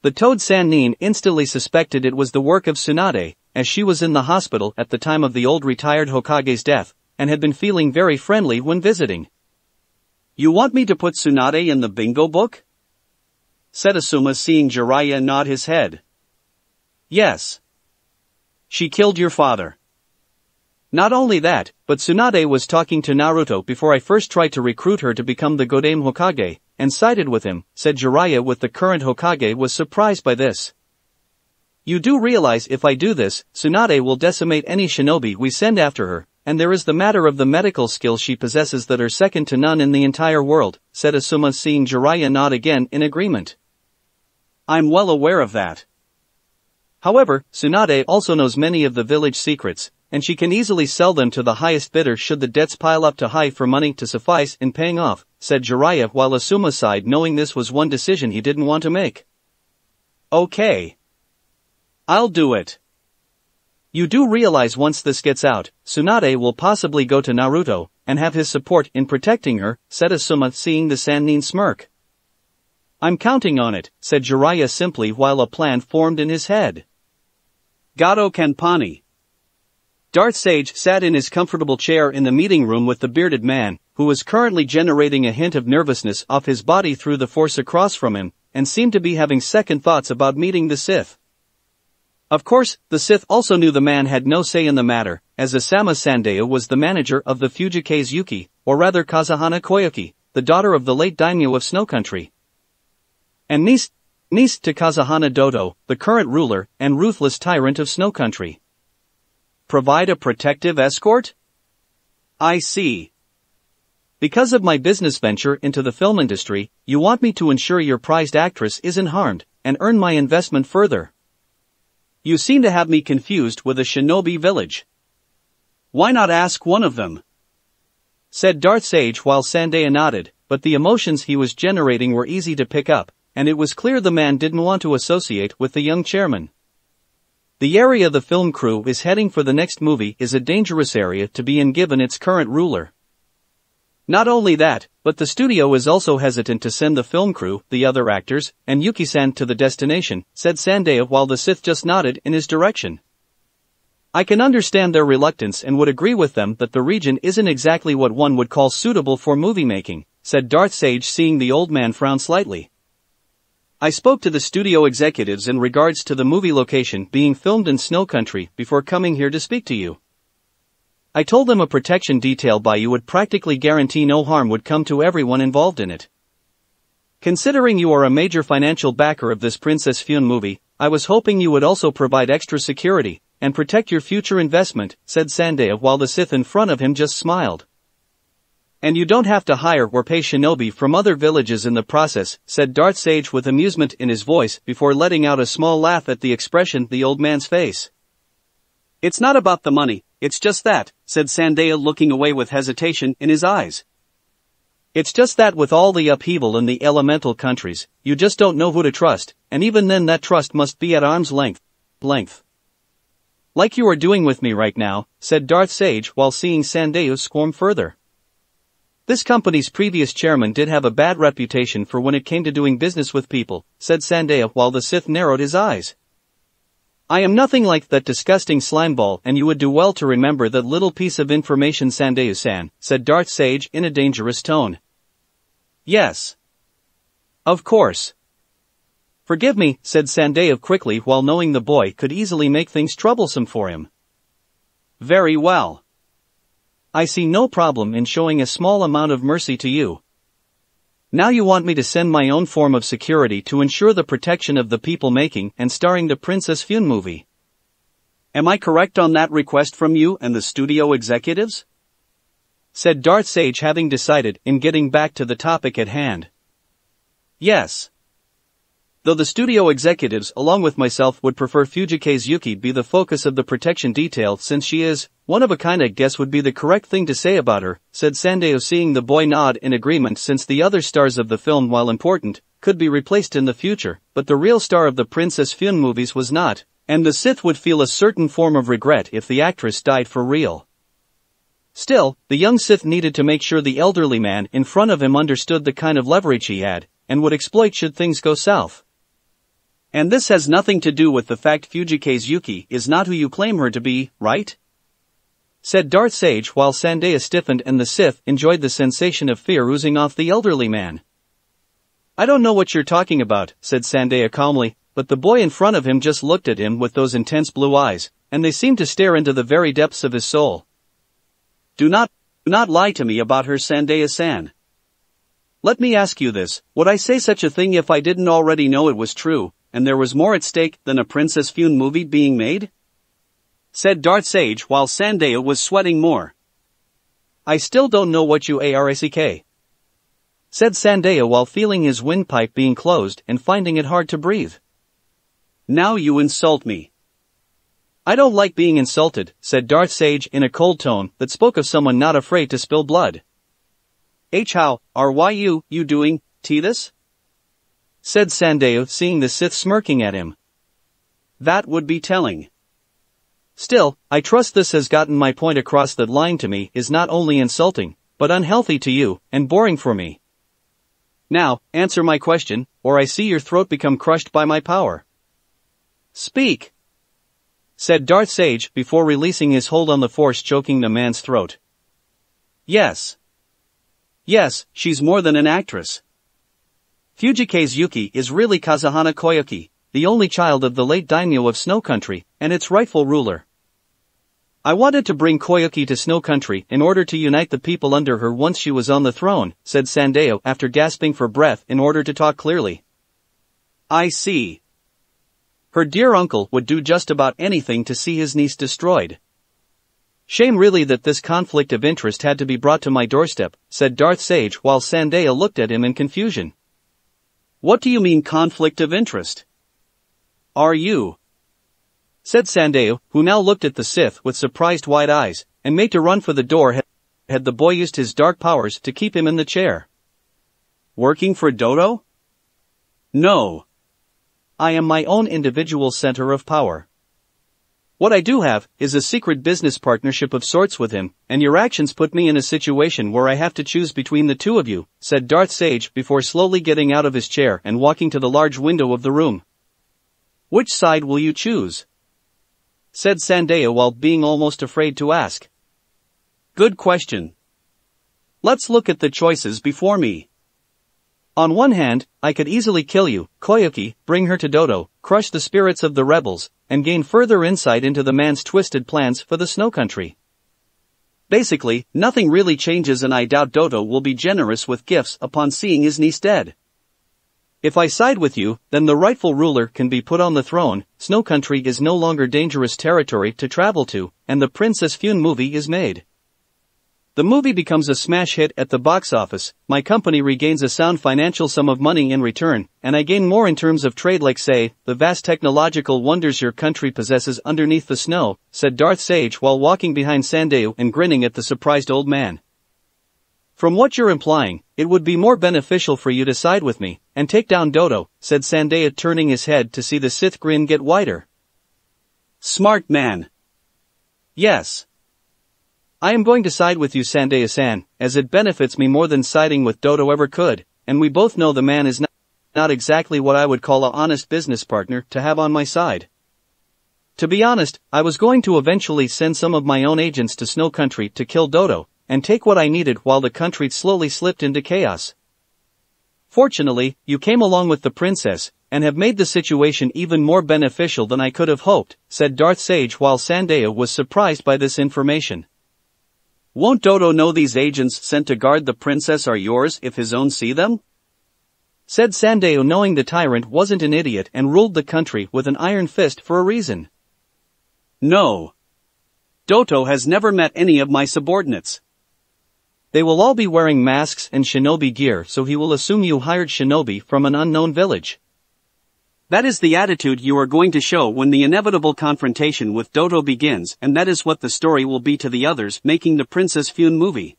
The Toad Sannin instantly suspected it was the work of Tsunade, as she was in the hospital at the time of the old retired Hokage's death, and had been feeling very friendly when visiting. "You want me to put Tsunade in the bingo book?" said Asuma, seeing Jiraiya nod his head. "Yes. She killed your father. Not only that, but Tsunade was talking to Naruto before I first tried to recruit her to become the Godame Hokage, and sided with him," said Jiraiya. With the current Hokage was surprised by this. "You do realize if I do this, Tsunade will decimate any shinobi we send after her, and there is the matter of the medical skills she possesses that are second to none in the entire world," said Asuma, seeing Jiraiya nod again in agreement. "I'm well aware of that. However, Tsunade also knows many of the village secrets, and she can easily sell them to the highest bidder should the debts pile up too high for money to suffice in paying off," said Jiraiya, while Asuma sighed, knowing this was one decision he didn't want to make. "Okay. I'll do it. You do realize once this gets out, Tsunade will possibly go to Naruto, and have his support in protecting her," said Asuma, seeing the Sannin smirk. "I'm counting on it," said Jiraiya simply, while a plan formed in his head. Gato Kanpani. Darth Sage sat in his comfortable chair in the meeting room with the bearded man, who was currently generating a hint of nervousness off his body through the force across from him, and seemed to be having second thoughts about meeting the Sith. Of course, the Sith also knew the man had no say in the matter, as Asama Sandayu was the manager of the Fujikaze Yuki, or rather Kazahana Koyuki, the daughter of the late daimyo of Snow Country, and niece to Kazahana Dodo, the current ruler and ruthless tyrant of Snow Country. "Provide a protective escort? I see. Because of my business venture into the film industry, you want me to ensure your prized actress isn't harmed, and earn my investment further. You seem to have me confused with a shinobi village. Why not ask one of them?" said Darth Sage, while Sandayu nodded, but the emotions he was generating were easy to pick up, and it was clear the man didn't want to associate with the young chairman. The area the film crew is heading for the next movie is a dangerous area to be in given its current ruler. Not only that, but the studio is also hesitant to send the film crew, the other actors, and Yuki-san to the destination, said Sandayu, while the Sith just nodded in his direction. "I can understand their reluctance and would agree with them that the region isn't exactly what one would call suitable for movie making," said Darth Sage, seeing the old man frown slightly. "I spoke to the studio executives in regards to the movie location being filmed in Snow Country before coming here to speak to you. I told them a protection detail by you would practically guarantee no harm would come to everyone involved in it. Considering you are a major financial backer of this Princess Fune movie, I was hoping you would also provide extra security and protect your future investment," said Sandayu, while the Sith in front of him just smiled. "And you don't have to hire or pay shinobi from other villages in the process," said Darth Sage with amusement in his voice before letting out a small laugh at the expression the old man's face. "It's not about the money, it's just that," said Sandayu, looking away with hesitation in his eyes. "It's just that with all the upheaval in the elemental countries, you just don't know who to trust, and even then that trust must be at arm's length. Like you are doing with me right now," said Darth Sage, while seeing Sandayu squirm further. "This company's previous chairman did have a bad reputation for when it came to doing business with people," said Sandayu, while the Sith narrowed his eyes. "I am nothing like that disgusting slimeball, and you would do well to remember that little piece of information, Sandayu-san," said Darth Sage in a dangerous tone. "Yes. Of course. Forgive me, said Sandeya quickly while knowing the boy could easily make things troublesome for him. Very well. I see no problem in showing a small amount of mercy to you. Now you want me to send my own form of security to ensure the protection of the people making and starring the Princess Fune movie. Am I correct on that request from you and the studio executives? Said Darth Sage, having decided in getting back to the topic at hand. Yes. Though the studio executives along with myself would prefer Fujikaze Yuki be the focus of the protection detail since she is one of a kind, I guess would be the correct thing to say about her, said Sandeya, seeing the boy nod in agreement, since the other stars of the film, while important, could be replaced in the future, but the real star of the Princess Fune movies was not, and the Sith would feel a certain form of regret if the actress died for real. Still, the young Sith needed to make sure the elderly man in front of him understood the kind of leverage he had, and would exploit should things go south. And this has nothing to do with the fact Fujikaze Yuki is not who you claim her to be, right? Said Darth Sage while Sandeya stiffened and the Sith enjoyed the sensation of fear oozing off the elderly man. I don't know what you're talking about, said Sandeya calmly, but the boy in front of him just looked at him with those intense blue eyes, and they seemed to stare into the very depths of his soul. Do not lie to me about her, Sandeya-san. Let me ask you this, would I say such a thing if I didn't already know it was true, and there was more at stake than a Princess Fune movie being made? Said Darth Sage while Sandeya was sweating more. I still don't know what you ask, said Sandeya while feeling his windpipe being closed and finding it hard to breathe. Now you insult me. I don't like being insulted, said Darth Sage in a cold tone that spoke of someone not afraid to spill blood. How are you doing, this? Said Sandeya, seeing the Sith smirking at him. That would be telling. Still, I trust this has gotten my point across that lying to me is not only insulting, but unhealthy to you, and boring for me. Now, answer my question, or I see your throat become crushed by my power. Speak, said Darth Sage before releasing his hold on the Force, choking the man's throat. Yes. Yes, she's more than an actress. Fujikaze Yuki is really Kazuhana Koyuki, the only child of the late daimyo of Snow Country, and its rightful ruler. I wanted to bring Koyuki to Snow Country in order to unite the people under her once she was on the throne, said Sandeya after gasping for breath in order to talk clearly. I see. Her dear uncle would do just about anything to see his niece destroyed. Shame really that this conflict of interest had to be brought to my doorstep, said Darth Sage while Sandeya looked at him in confusion. What do you mean conflict of interest? Are you? Said Sandeya, who now looked at the Sith with surprised wide eyes, and made to run for the door had the boy used his dark powers to keep him in the chair. Working for Dodo? No. I am my own individual center of power. What I do have is a secret business partnership of sorts with him, and your actions put me in a situation where I have to choose between the two of you, said Darth Sage before slowly getting out of his chair and walking to the large window of the room. Which side will you choose? Said Sandeya while being almost afraid to ask. Good question. Let's look at the choices before me. On one hand, I could easily kill you, Koyuki, bring her to Dodo, crush the spirits of the rebels, and gain further insight into the man's twisted plans for the Snow Country. Basically, nothing really changes, and I doubt Dodo will be generous with gifts upon seeing his niece dead. If I side with you, then the rightful ruler can be put on the throne, Snow Country is no longer dangerous territory to travel to, and the Princess Fune movie is made. The movie becomes a smash hit at the box office, my company regains a sound financial sum of money in return, and I gain more in terms of trade, like say, the vast technological wonders your country possesses underneath the snow, said Darth Sage while walking behind Sandeya and grinning at the surprised old man. From what you're implying, it would be more beneficial for you to side with me, and take down Dodo, said Sandeya, turning his head to see the Sith grin get wider. Smart man. Yes. I am going to side with you, Sandeya-san, as it benefits me more than siding with Dodo ever could, and we both know the man is not exactly what I would call an honest business partner to have on my side. To be honest, I was going to eventually send some of my own agents to Snow Country to kill Dodo, and take what I needed while the country slowly slipped into chaos. Fortunately, you came along with the princess, and have made the situation even more beneficial than I could have hoped, said Darth Sage while Sandeau was surprised by this information. Won't Dodo know these agents sent to guard the princess are yours if his own see them? Said Sandeau, knowing the tyrant wasn't an idiot and ruled the country with an iron fist for a reason. No. Dodo has never met any of my subordinates. They will all be wearing masks and shinobi gear, so he will assume you hired shinobi from an unknown village. That is the attitude you are going to show when the inevitable confrontation with Dodo begins, and that is what the story will be to the others making the Princess Fune movie.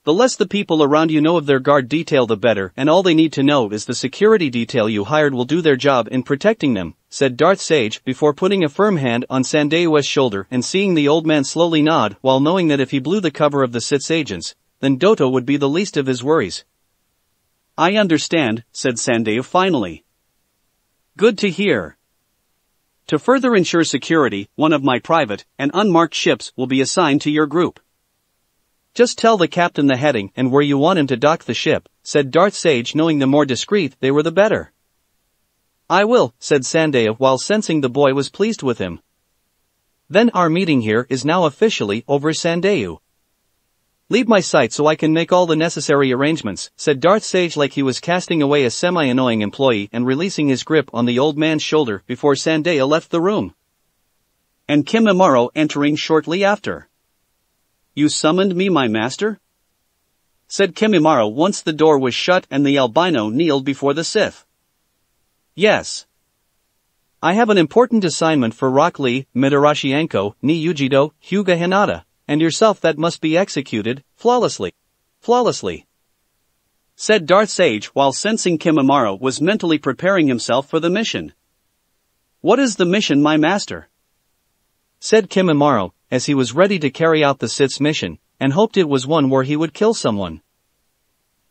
The less the people around you know of their guard detail the better, and all they need to know is the security detail you hired will do their job in protecting them, said Darth Sage before putting a firm hand on Sandeau's shoulder and seeing the old man slowly nod while knowing that if he blew the cover of the Sith's agents, then Dodo would be the least of his worries. I understand, said Sandeau finally. Good to hear. To further ensure security, one of my private and unmarked ships will be assigned to your group. Just tell the captain the heading and where you want him to dock the ship, said Darth Sage, knowing the more discreet they were the better. I will, said Sandeau while sensing the boy was pleased with him. Then our meeting here is now officially over, Sandeau. Leave my sight so I can make all the necessary arrangements, said Darth Sage like he was casting away a semi-annoying employee and releasing his grip on the old man's shoulder before Sandeau left the room. And Kimimaro entering shortly after. You summoned me, my master? Said Kimimaro once the door was shut and the albino kneeled before the Sith. Yes. I have an important assignment for Rock Lee, Mitarashi Enko, Ni Yujido, Hyuga Hinata, and yourself that must be executed, flawlessly. Flawlessly. Said Darth Sage while sensing Kimimaro was mentally preparing himself for the mission. What is the mission, my master? Said Kimimaro, as he was ready to carry out the Sith's mission, and hoped it was one where he would kill someone.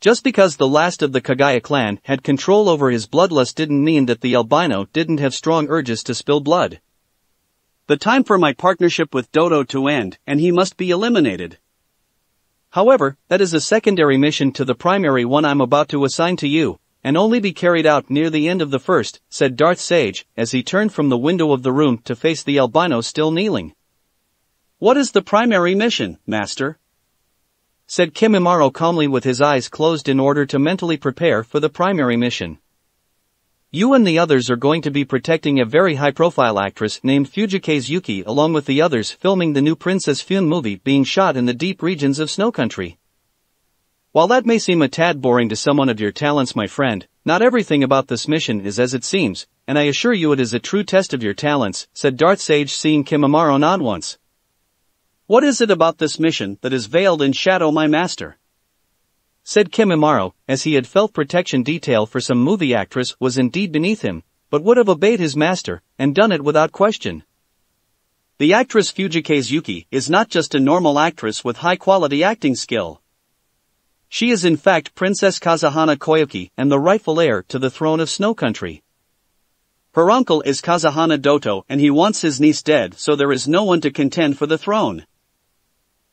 Just because the last of the Kagaya clan had control over his bloodlust didn't mean that the albino didn't have strong urges to spill blood. The time for my partnership with Dodo to end, and he must be eliminated. However, that is a secondary mission to the primary one I'm about to assign to you, and only be carried out near the end of the first, said Darth Sage, as he turned from the window of the room to face the albino still kneeling. What is the primary mission, master? Said Kimimaro calmly with his eyes closed in order to mentally prepare for the primary mission. You and the others are going to be protecting a very high-profile actress named Fujikaze Yuki along with the others filming the new Princess Fune movie being shot in the deep regions of Snow Country. While that may seem a tad boring to someone of your talents, my friend, not everything about this mission is as it seems, and I assure you it is a true test of your talents, said Darth Sage seeing Kimimaro nod once. What is it about this mission that is veiled in shadow, my master? Said Kimimaro, as he had felt protection detail for some movie actress was indeed beneath him, but would have obeyed his master, and done it without question. The actress Fujikaze Yuki is not just a normal actress with high-quality acting skill. She is in fact Princess Kazuhana Koyuki and the rightful heir to the throne of Snow Country. Her uncle is Kazuhana Doto and he wants his niece dead, so there is no one to contend for the throne.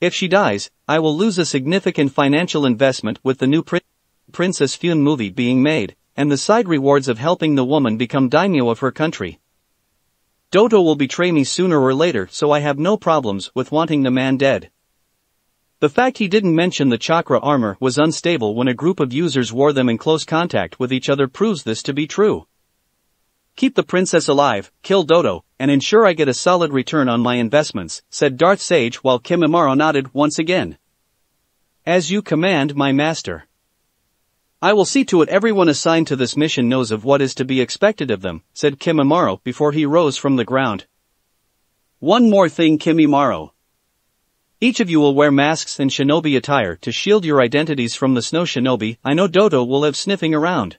If she dies, I will lose a significant financial investment with the new Princess Fune movie being made, and the side rewards of helping the woman become daimyo of her country. Doto will betray me sooner or later, so I have no problems with wanting the man dead. The fact he didn't mention the chakra armor was unstable when a group of users wore them in close contact with each other proves this to be true. Keep the princess alive, kill Dodo, and ensure I get a solid return on my investments, said Darth Sage while Kimimaro nodded once again. As you command, my master. I will see to it everyone assigned to this mission knows of what is to be expected of them, said Kimimaro before he rose from the ground. One more thing, Kimimaro. Each of you will wear masks and shinobi attire to shield your identities from the snow shinobi I know Dodo will have sniffing around.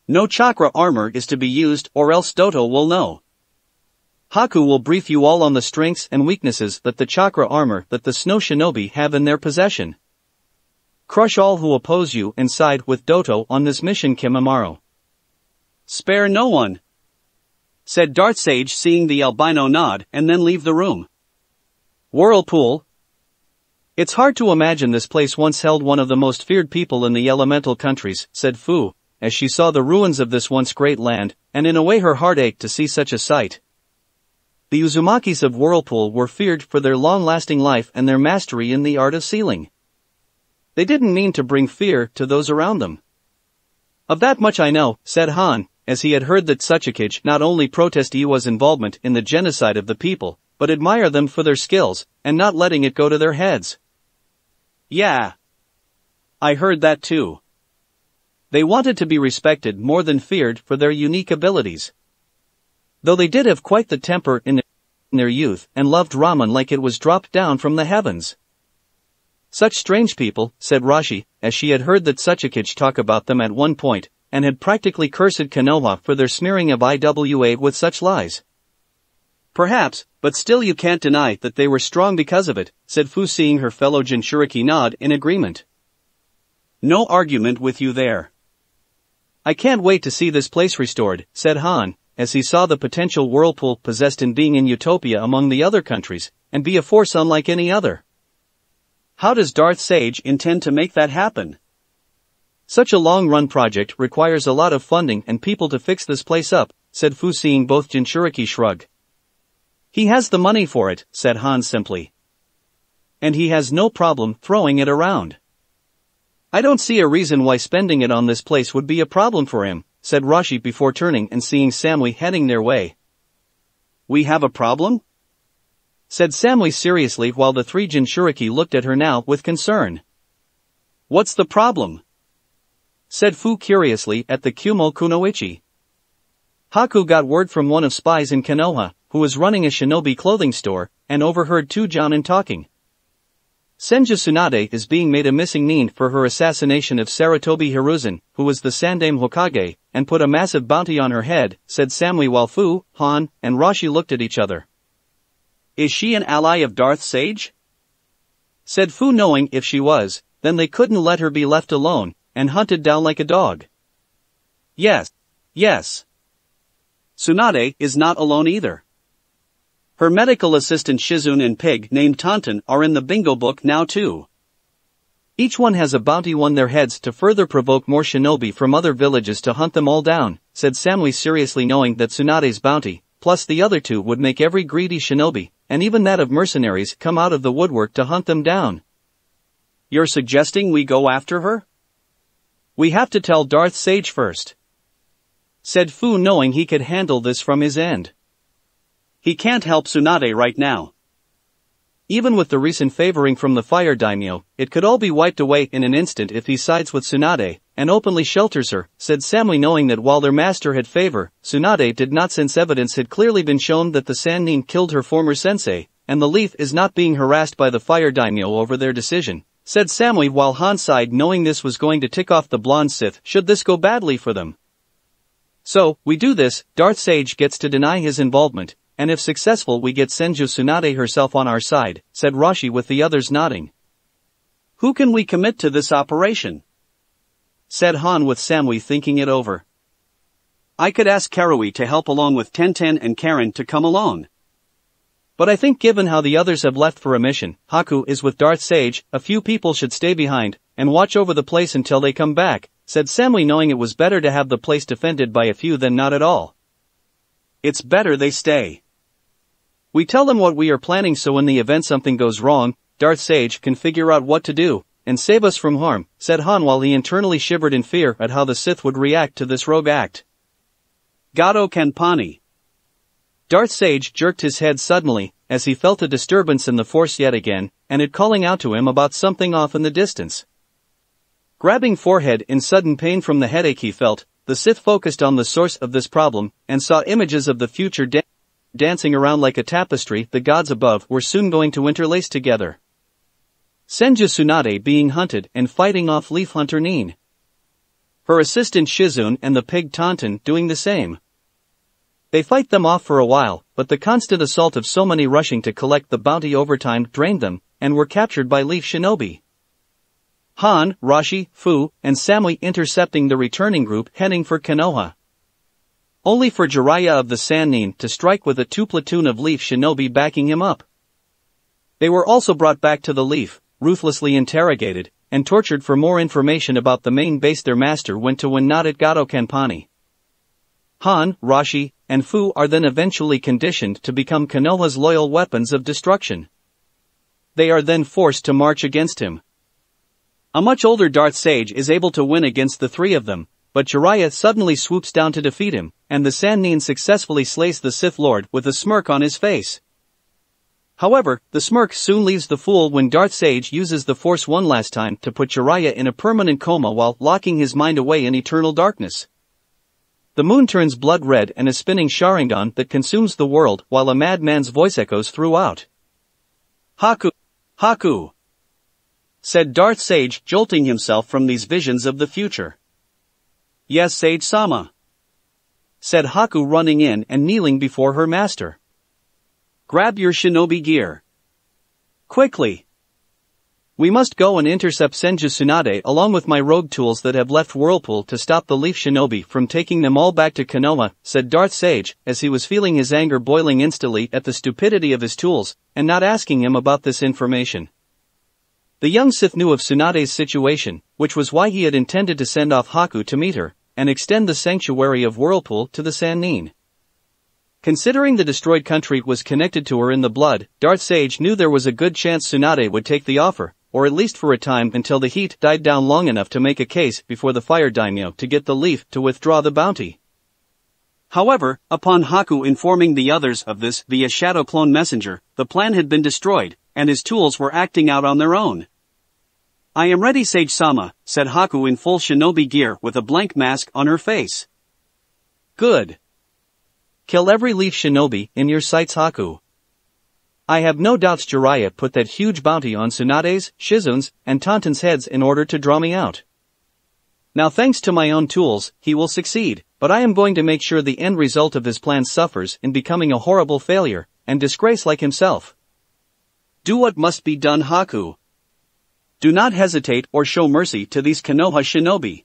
No chakra armor is to be used or else Doto will know. Haku will brief you all on the strengths and weaknesses that the chakra armor that the snow shinobi have in their possession. Crush all who oppose you and side with Doto on this mission, Kimimaro. Spare no one, said Darth Sage seeing the albino nod and then leave the room. Whirlpool. It's hard to imagine this place once held one of the most feared people in the elemental countries, said Fu, as she saw the ruins of this once great land, and in a way her heart ached to see such a sight. The Uzumakis of Whirlpool were feared for their long-lasting life and their mastery in the art of sealing. They didn't mean to bring fear to those around them. Of that much I know, said Han, as he had heard that Suchikage not only protest Iwa's involvement in the genocide of the people, but admire them for their skills, and not letting it go to their heads. Yeah. I heard that too. They wanted to be respected more than feared for their unique abilities. Though they did have quite the temper in their youth and loved ramen like it was dropped down from the heavens. Such strange people, said Rashi, as she had heard that Suchikage talk about them at one point, and had practically cursed Konoha for their smearing of Iwa with such lies. Perhaps, but still you can't deny that they were strong because of it, said Fu, seeing her fellow Jinchuriki nod in agreement. No argument with you there. I can't wait to see this place restored, said Han, as he saw the potential Whirlpool possessed in being in Utopia among the other countries, and be a force unlike any other. How does Darth Sage intend to make that happen? Such a long-run project requires a lot of funding and people to fix this place up, said Fu, seeing both Jinchuriki shrug. He has the money for it, said Han simply. And he has no problem throwing it around. I don't see a reason why spending it on this place would be a problem for him, said Rashi before turning and seeing Samui heading their way. We have a problem? Said Samui seriously while the three Jinchuriki looked at her now with concern. What's the problem? Said Fu curiously at the Kumo Kunoichi. Haku got word from one of spies in Konoha, who was running a shinobi clothing store, and overheard two Jonin talking. Senju Tsunade is being made a missing nin for her assassination of Sarutobi Hiruzen, who was the Sandaime Hokage, and put a massive bounty on her head, said Samui while Fu, Han, and Rashi looked at each other. Is she an ally of Darth Sage? Said Fu, knowing if she was, then they couldn't let her be left alone, and hunted down like a dog. Yes. Tsunade is not alone either. Her medical assistant Shizune and Pig named Tauntaun are in the bingo book now too. Each one has a bounty on their heads to further provoke more shinobi from other villages to hunt them all down, said Samui seriously, knowing that Tsunade's bounty, plus the other two, would make every greedy shinobi, and even that of mercenaries, come out of the woodwork to hunt them down. You're suggesting we go after her? We have to tell Darth Sage first, said Fu, knowing he could handle this from his end. He can't help Tsunade right now. Even with the recent favoring from the Fire Daimyo, it could all be wiped away in an instant if he sides with Tsunade, and openly shelters her, said Samui, knowing that while their master had favor, Tsunade did not, since evidence had clearly been shown that the Sannin killed her former sensei, and the Leaf is not being harassed by the Fire Daimyo over their decision, said Samui, while Han sighed, knowing this was going to tick off the blonde Sith should this go badly for them. So, we do this, Darth Sage gets to deny his involvement, and if successful we get Senju Tsunade herself on our side, said Rashi with the others nodding. Who can we commit to this operation? Said Han with Samui thinking it over. I could ask Karui to help along with Tenten and Karen to come along. But I think given how the others have left for a mission, Haku is with Darth Sage, a few people should stay behind, and watch over the place until they come back, said Samui, knowing it was better to have the place defended by a few than not at all. It's better they stay. We tell them what we are planning so in the event something goes wrong, Darth Sage can figure out what to do, and save us from harm, said Han while he internally shivered in fear at how the Sith would react to this rogue act. Gato Kanpani. Darth Sage jerked his head suddenly, as he felt a disturbance in the Force yet again, and it calling out to him about something off in the distance. Grabbing forehead in sudden pain from the headache he felt, the Sith focused on the source of this problem, and saw images of the future dancing around like a tapestry the gods above were soon going to interlace together. Senju Tsunade being hunted and fighting off Leaf Hunter Nin. Her assistant Shizune and the pig Tauntaun doing the same. They fight them off for a while, but the constant assault of so many rushing to collect the bounty over time drained them, and were captured by Leaf Shinobi. Han, Rashi, Fu, and Samui intercepting the returning group heading for Konoha. Only for Jiraiya of the Sannin to strike with a 2 platoon of Leaf Shinobi backing him up. They were also brought back to the Leaf, ruthlessly interrogated, and tortured for more information about the main base their master went to when not at Gato Kanpani. Han, Rashi, and Fu are then eventually conditioned to become Konoha's loyal weapons of destruction. They are then forced to march against him. A much older Darth Sage is able to win against the three of them, but Jiraiya suddenly swoops down to defeat him, and the Sannin successfully slays the Sith Lord with a smirk on his face. However, the smirk soon leaves the fool when Darth Sage uses the Force one last time to put Jiraiya in a permanent coma while locking his mind away in eternal darkness. The moon turns blood red and a spinning Sharingan that consumes the world while a madman's voice echoes throughout. Haku! Haku! Said Darth Sage, jolting himself from these visions of the future. Yes, Sage-sama, said Haku, running in and kneeling before her master. Grab your shinobi gear. Quickly. We must go and intercept Senju Tsunade along with my rogue tools that have left Whirlpool to stop the Leaf Shinobi from taking them all back to Konoha, said Darth Sage, as he was feeling his anger boiling instantly at the stupidity of his tools, and not asking him about this information. The young Sith knew of Tsunade's situation, which was why he had intended to send off Haku to meet her, and extend the sanctuary of Whirlpool to the Sannin. Considering the destroyed country was connected to her in the blood, Darth Sage knew there was a good chance Tsunade would take the offer, or at least for a time until the heat died down long enough to make a case before the Fire Daimyo to get the leaf to withdraw the bounty. However, upon Haku informing the others of this via Shadow Clone Messenger, the plan had been destroyed, and his tools were acting out on their own. I am ready, Sage-sama, said Haku in full shinobi gear with a blank mask on her face. Good. Kill every Leaf Shinobi in your sights, Haku. I have no doubts Jiraiya put that huge bounty on Tsunade's, Shizun's, and Tauntaun's heads in order to draw me out. Now thanks to my own tools, he will succeed, but I am going to make sure the end result of his plan suffers in becoming a horrible failure, and disgrace like himself. Do what must be done, Haku. Do not hesitate or show mercy to these Konoha shinobi.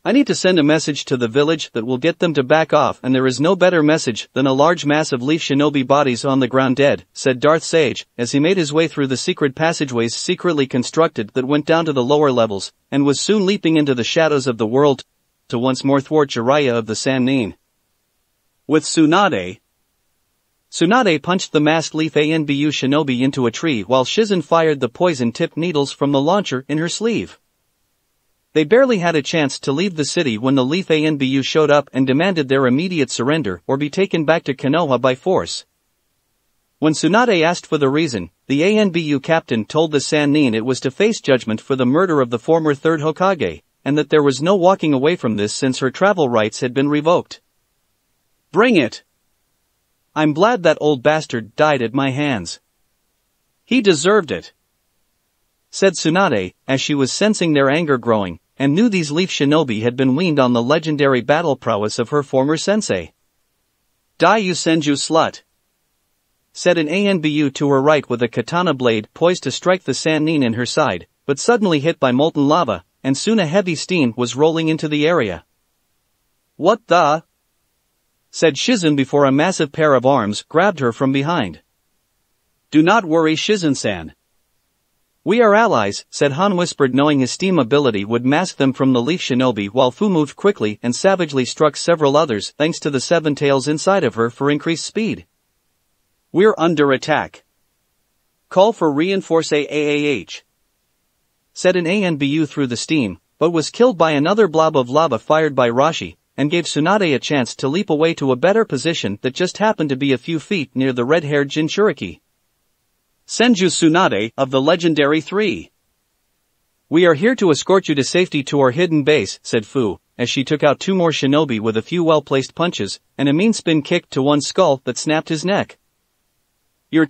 I need to send a message to the village that will get them to back off, and there is no better message than a large mass of Leaf Shinobi bodies on the ground dead, said Darth Sage, as he made his way through the secret passageways secretly constructed that went down to the lower levels, and was soon leaping into the shadows of the world to once more thwart Jiraiya of the Sannin. With Tsunade punched the masked Leaf Anbu Shinobi into a tree while Shizun fired the poison-tipped needles from the launcher in her sleeve. They barely had a chance to leave the city when the Leaf Anbu showed up and demanded their immediate surrender or be taken back to Konoha by force. When Tsunade asked for the reason, the Anbu captain told the Sannin it was to face judgment for the murder of the former third Hokage, and that there was no walking away from this since her travel rights had been revoked. Bring it! I'm glad that old bastard died at my hands. He deserved it, said Tsunade, as she was sensing their anger growing, and knew these Leaf Shinobi had been weaned on the legendary battle prowess of her former sensei. Die, you Senju slut, said an Anbu to her right with a katana blade poised to strike the Sannin in her side, but suddenly hit by molten lava, and soon a heavy steam was rolling into the area. What the? Said Shizun before a massive pair of arms grabbed her from behind. Do not worry, Shizun-san. We are allies, said Han, whispered, knowing his steam ability would mask them from the Leaf Shinobi, while Fu moved quickly and savagely struck several others thanks to the seven tails inside of her for increased speed. We're under attack. Call for reinforce AAH, said an Anbu through the steam, but was killed by another blob of lava fired by Rashi, and gave Tsunade a chance to leap away to a better position that just happened to be a few feet near the red-haired Jinchuriki. Senju Tsunade of the legendary 3. We are here to escort you to safety to our hidden base, said Fu, as she took out two more shinobi with a few well-placed punches, and a mean spin kick to one skull that snapped his neck. Your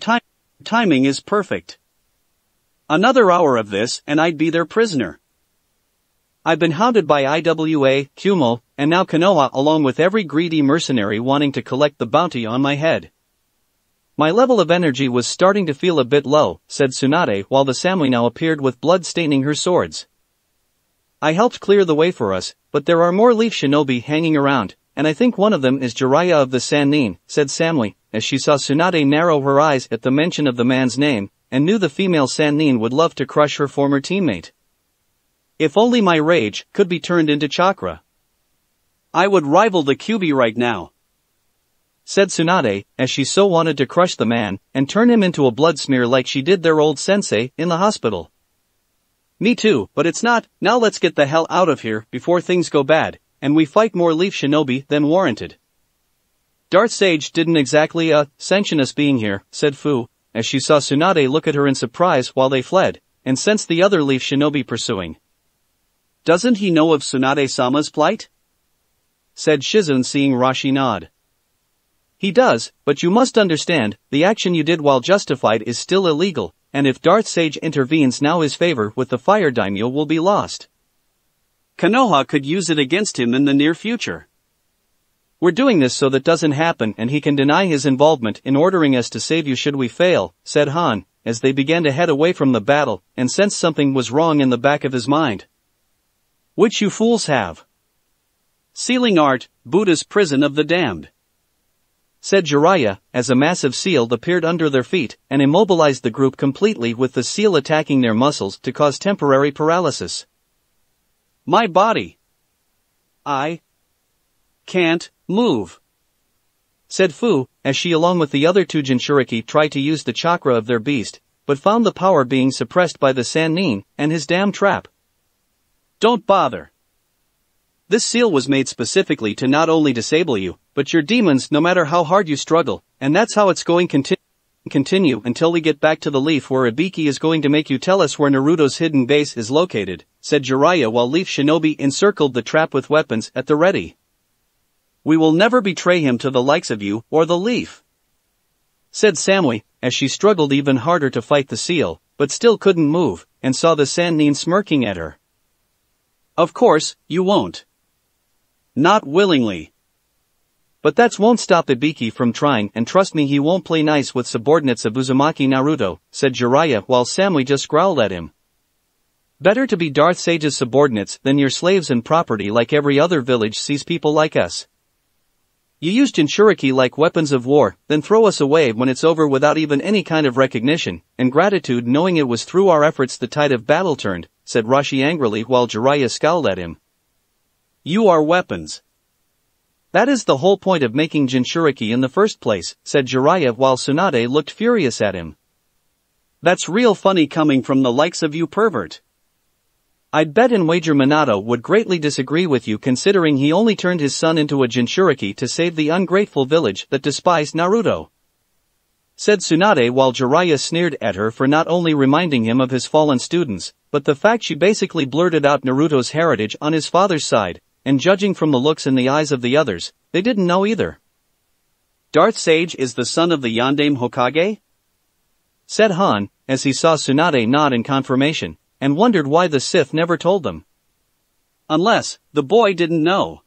timing is perfect. Another hour of this and I'd be their prisoner. I've been hounded by IWA, Kumo, and now Konoha, along with every greedy mercenary wanting to collect the bounty on my head. My level of energy was starting to feel a bit low, said Tsunade, while the Samui now appeared with blood staining her swords. I helped clear the way for us, but there are more Leaf Shinobi hanging around, and I think one of them is Jiraiya of the Sannin, said Samui, as she saw Tsunade narrow her eyes at the mention of the man's name, and knew the female Sannin would love to crush her former teammate. If only my rage could be turned into chakra, I would rival the Kyuubi right now, said Tsunade, as she so wanted to crush the man and turn him into a blood smear like she did their old sensei in the hospital. Me too, but it's not. Now let's get the hell out of here before things go bad, and we fight more Leaf Shinobi than warranted. Darth Sage didn't exactly sanction us being here, said Fu, as she saw Tsunade look at her in surprise while they fled, and sensed the other Leaf Shinobi pursuing. Doesn't he know of Tsunade-sama's plight? Said Shizune, seeing Rashi nod. He does, but you must understand, the action you did while justified is still illegal, and if Darth Sage intervenes now his favor with the Fire Daimyo will be lost. Konoha could use it against him in the near future. We're doing this so that doesn't happen and he can deny his involvement in ordering us to save you should we fail, said Han, as they began to head away from the battle, and sensed something was wrong in the back of his mind. Which you fools have. Sealing art, Buddha's prison of the damned, said Jiraiya, as a massive seal appeared under their feet and immobilized the group completely, with the seal attacking their muscles to cause temporary paralysis. My body. I can't move, said Fu, as she along with the other two Jinchuriki tried to use the chakra of their beast, but found the power being suppressed by the Sannin and his damn trap. Don't bother. This seal was made specifically to not only disable you, but your demons no matter how hard you struggle, and that's how it's going to continue until we get back to the Leaf, where Ibiki is going to make you tell us where Naruto's hidden base is located, said Jiraiya while Leaf Shinobi encircled the trap with weapons at the ready. We will never betray him to the likes of you or the Leaf, said Samui, as she struggled even harder to fight the seal, but still couldn't move, and saw the Sannin smirking at her. Of course, you won't. Not willingly. But that won't stop Ibiki from trying, and trust me, he won't play nice with subordinates of Uzumaki Naruto, said Jiraiya while Samui just growled at him. Better to be Darth Sage's subordinates than your slaves and property like every other village sees people like us. You use Jinchuriki like weapons of war, then throw us away when it's over without even any kind of recognition and gratitude, knowing it was through our efforts the tide of battle turned, said Rashi angrily while Jiraiya scowled at him. You are weapons. That is the whole point of making Jinchuriki in the first place, said Jiraiya while Tsunade looked furious at him. That's real funny coming from the likes of you, pervert. I'd bet and wager Minato would greatly disagree with you, considering he only turned his son into a Jinchuriki to save the ungrateful village that despised Naruto, said Tsunade while Jiraiya sneered at her for not only reminding him of his fallen students, but the fact she basically blurted out Naruto's heritage on his father's side, and judging from the looks in the eyes of the others, they didn't know either. Darth Sage is the son of the Yondaime Hokage? Said Han, as he saw Tsunade nod in confirmation, and wondered why the Sith never told them. Unless, the boy didn't know.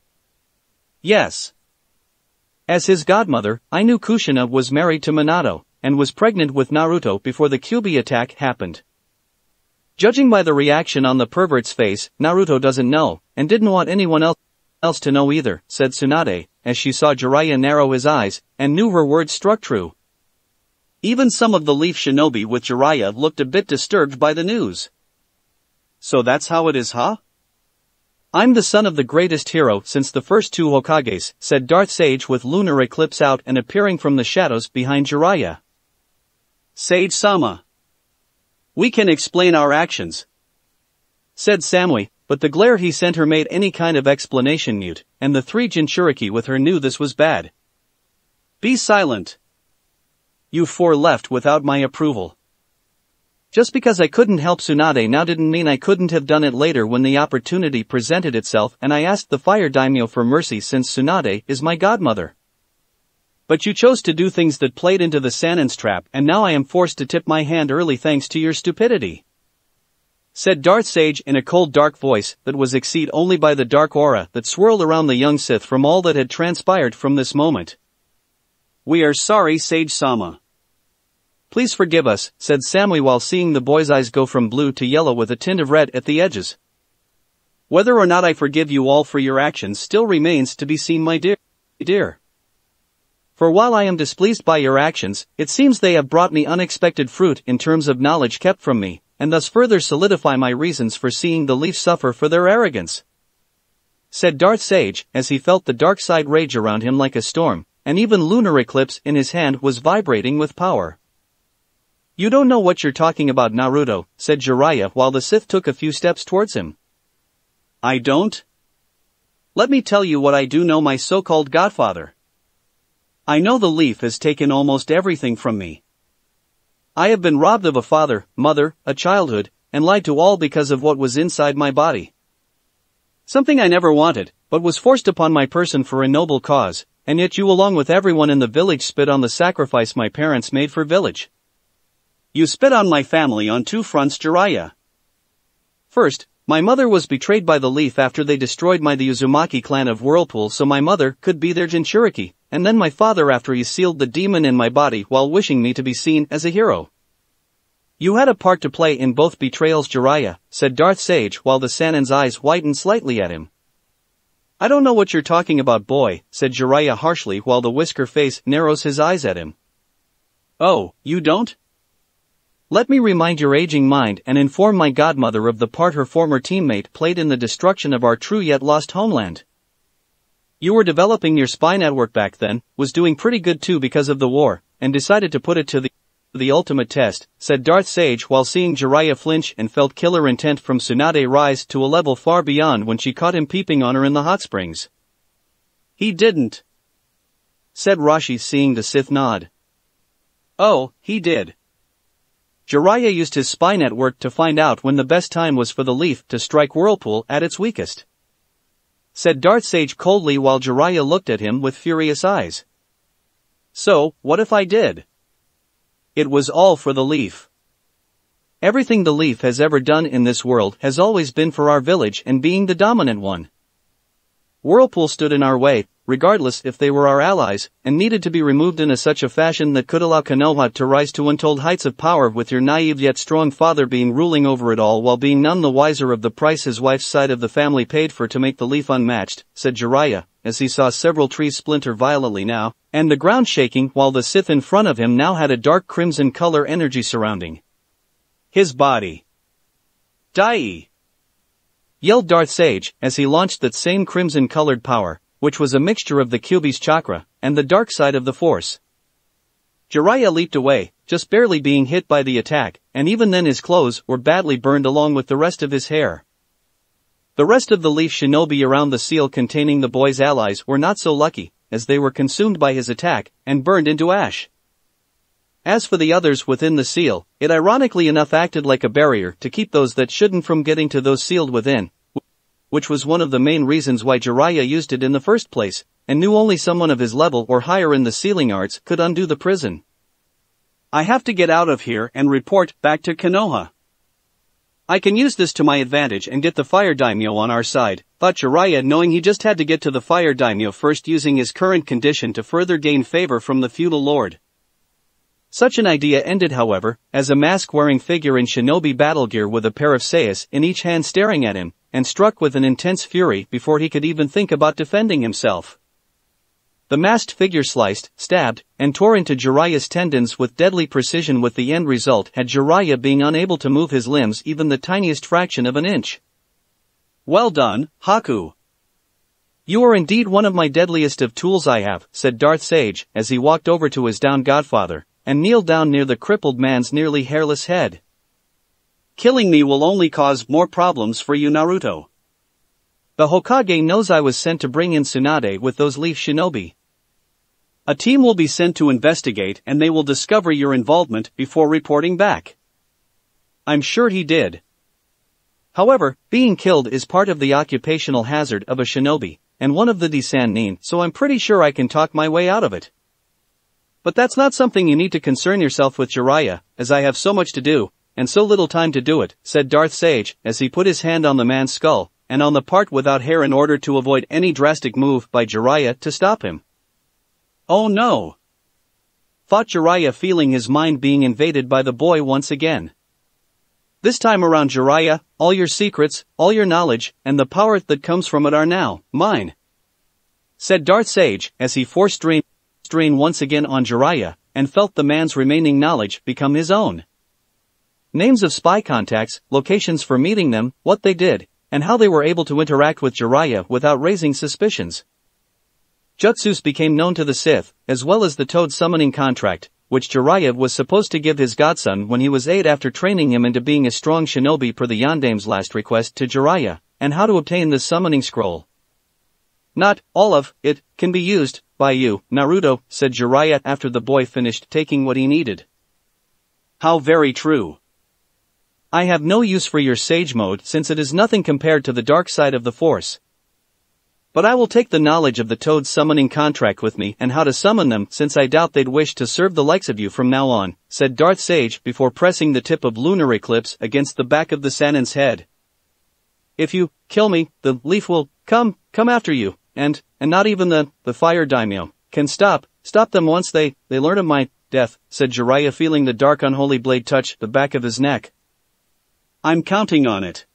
Yes. As his godmother, I knew Kushina was married to Minato, and was pregnant with Naruto before the Kyuubi attack happened. Judging by the reaction on the pervert's face, Naruto doesn't know, and didn't want anyone else to know either, said Tsunade, as she saw Jiraiya narrow his eyes, and knew her words struck true. Even some of the Leaf Shinobi with Jiraiya looked a bit disturbed by the news. So that's how it is, huh? I'm the son of the greatest hero since the first two Hokages, said Darth Sage with lunar eclipse out and appearing from the shadows behind Jiraiya. Sage-sama. We can explain our actions, said Samui, but the glare he sent her made any kind of explanation mute, and the three Jinchuriki with her knew this was bad. Be silent. You four left without my approval. Just because I couldn't help Tsunade now didn't mean I couldn't have done it later when the opportunity presented itself, and I asked the Fire Daimyo for mercy since Tsunade is my godmother. But you chose to do things that played into the Sannin's trap, and now I am forced to tip my hand early thanks to your stupidity, said Darth Sage in a cold dark voice that was exceeded only by the dark aura that swirled around the young Sith from all that had transpired from this moment. We are sorry, Sage-sama. Please forgive us, said Samui while seeing the boy's eyes go from blue to yellow with a tint of red at the edges. Whether or not I forgive you all for your actions still remains to be seen, my dear. For while I am displeased by your actions, it seems they have brought me unexpected fruit in terms of knowledge kept from me, and thus further solidify my reasons for seeing the Leaf suffer for their arrogance," said Darth Sage, as he felt the dark side rage around him like a storm, and even lunar eclipse in his hand was vibrating with power. "You don't know what you're talking about, Naruto," said Jiraiya while the Sith took a few steps towards him. "I don't? Let me tell you what I do know, my so-called godfather. I know the Leaf has taken almost everything from me. I have been robbed of a father, mother, a childhood, and lied to all because of what was inside my body. Something I never wanted, but was forced upon my person for a noble cause, and yet you along with everyone in the village spit on the sacrifice my parents made for village. You spit on my family on two fronts, Jiraiya. First, my mother was betrayed by the Leaf after they destroyed the Uzumaki clan of Whirlpool so my mother could be their Jinchuriki, and then my father after he sealed the demon in my body while wishing me to be seen as a hero. You had a part to play in both betrayals, Jiraiya," said Darth Sage while the Sannin's eyes whitened slightly at him. "I don't know what you're talking about, boy," said Jiraiya harshly while the whisker face narrows his eyes at him. "Oh, you don't? Let me remind your aging mind and inform my godmother of the part her former teammate played in the destruction of our true yet lost homeland. You were developing your spy network back then, was doing pretty good too because of the war, and decided to put it to the ultimate test," said Darth Sage while seeing Jiraiya flinch and felt killer intent from Tsunade rise to a level far beyond when she caught him peeping on her in the hot springs. "He didn't," said Rashi seeing the Sith nod. "Oh, he did. Jiraiya used his spy network to find out when the best time was for the Leaf to strike Whirlpool at its weakest," said Darth Sage coldly while Jiraiya looked at him with furious eyes. "So, what if I did? It was all for the Leaf. Everything the Leaf has ever done in this world has always been for our village and being the dominant one. Whirlpool stood in our way, regardless if they were our allies, and needed to be removed in such a fashion that could allow Konoha to rise to untold heights of power with your naive yet strong father being ruling over it all while being none the wiser of the price his wife's side of the family paid for to make the Leaf unmatched," said Jiraiya, as he saw several trees splinter violently now, and the ground shaking while the Sith in front of him now had a dark crimson color energy surrounding his body. "Die!" yelled Darth Sage as he launched that same crimson-colored power, which was a mixture of the Kyuubi's chakra and the dark side of the Force. Jiraiya leaped away, just barely being hit by the attack, and even then his clothes were badly burned along with the rest of his hair. The rest of the Leaf shinobi around the seal containing the boy's allies were not so lucky, as they were consumed by his attack and burned into ash. As for the others within the seal, it ironically enough acted like a barrier to keep those that shouldn't from getting to those sealed within, which was one of the main reasons why Jiraiya used it in the first place, and knew only someone of his level or higher in the sealing arts could undo the prison. "I have to get out of here and report back to Konoha. I can use this to my advantage and get the Fire Daimyo on our side," thought Jiraiya, knowing he just had to get to the Fire Daimyo first using his current condition to further gain favor from the feudal lord. Such an idea ended, however, as a mask-wearing figure in shinobi battle gear with a pair of sayas in each hand staring at him, and struck with an intense fury before he could even think about defending himself. The masked figure sliced, stabbed, and tore into Jiraiya's tendons with deadly precision, with the end result had Jiraiya being unable to move his limbs even the tiniest fraction of an inch. "Well done, Haku. You are indeed one of my deadliest of tools I have," said Darth Sage as he walked over to his downed godfather and kneeled down near the crippled man's nearly hairless head. "Killing me will only cause more problems for you, Naruto. The Hokage knows I was sent to bring in Tsunade with those Leaf shinobi. A team will be sent to investigate and they will discover your involvement before reporting back. I'm sure he did. However, being killed is part of the occupational hazard of a shinobi, and one of the Sannin, so I'm pretty sure I can talk my way out of it. But that's not something you need to concern yourself with, Jiraiya, as I have so much to do, and so little time to do it," said Darth Sage as he put his hand on the man's skull and on the part without hair in order to avoid any drastic move by Jiraiya to stop him. "Oh no!" thought Jiraiya, feeling his mind being invaded by the boy once again. "This time around, Jiraiya, all your secrets, all your knowledge, and the power that comes from it are now mine," said Darth Sage as he force-drained drain once again on Jiraiya, and felt the man's remaining knowledge become his own. Names of spy contacts, locations for meeting them, what they did, and how they were able to interact with Jiraiya without raising suspicions. Jutsus became known to the Sith, as well as the Toad summoning contract, which Jiraiya was supposed to give his godson when he was 8 after training him into being a strong shinobi per the Yondame's last request to Jiraiya, and how to obtain the summoning scroll. Not all of it can be used by you, Naruto, said Jiraiya after the boy finished taking what he needed. How very true. I have no use for your sage mode since it is nothing compared to the dark side of the Force. But I will take the knowledge of the Toad summoning contract with me and how to summon them since I doubt they'd wish to serve the likes of you from now on, said Darth Sage before pressing the tip of Lunar Eclipse against the back of the Sannin's head. If you kill me, the leaf will come after you, and not even the fire daimyo can stop them once they learn of my death, said Jiraiya feeling the dark unholy blade touch the back of his neck. I'm counting on it.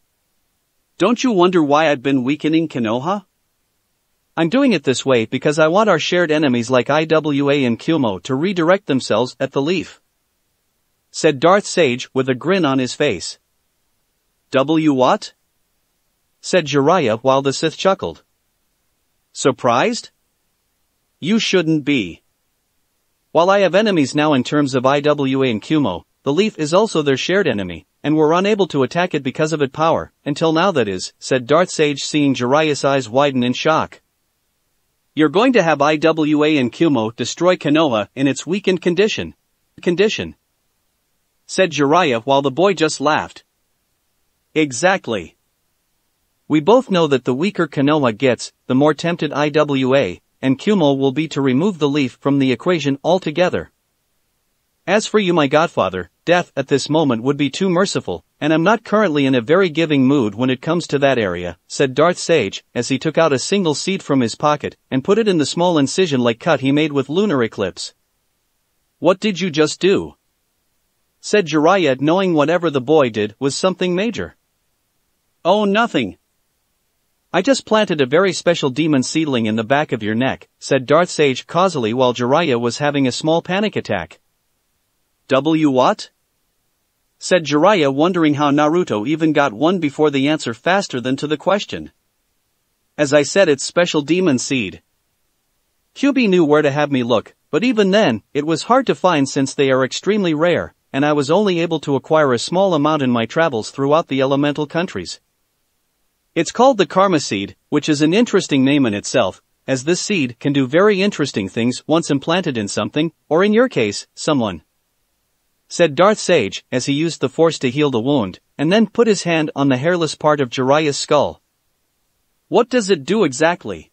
Don't you wonder why I've been weakening Konoha? I'm doing it this way because I want our shared enemies like IWA and Kyumo to redirect themselves at the leaf, said Darth Sage with a grin on his face. What? Said Jiraiya while the Sith chuckled. Surprised? You shouldn't be. While I have enemies now in terms of IWA and Kyumo, the leaf is also their shared enemy, and we're unable to attack it because of its power, until now that is, said Darth Sage seeing Jiraiya's eyes widen in shock. You're going to have IWA and Kyumo destroy Konoha in its weakened condition, said Jiraiya while the boy just laughed. Exactly. We both know that the weaker Konoha gets, the more tempted IWA and Kyumo will be to remove the leaf from the equation altogether. As for you, my godfather, death at this moment would be too merciful, and I'm not currently in a very giving mood when it comes to that area, said Darth Sage, as he took out a single seed from his pocket and put it in the small incision-like cut he made with Lunar Eclipse. What did you just do? Said Jiraiya, knowing whatever the boy did was something major. Oh, nothing. I just planted a very special demon seedling in the back of your neck, said Darth Sage causally while Jiraiya was having a small panic attack. What? Said Jiraiya, wondering how Naruto even got one before the answer faster than to the question. As I said, it's special demon seed. Kyuubi knew where to have me look, but even then, it was hard to find since they are extremely rare, and I was only able to acquire a small amount in my travels throughout the elemental countries. It's called the Karma Seed, which is an interesting name in itself, as this seed can do very interesting things once implanted in something, or in your case, someone, said Darth Sage as he used the Force to heal the wound, and then put his hand on the hairless part of Jiraiya's skull. What does it do exactly?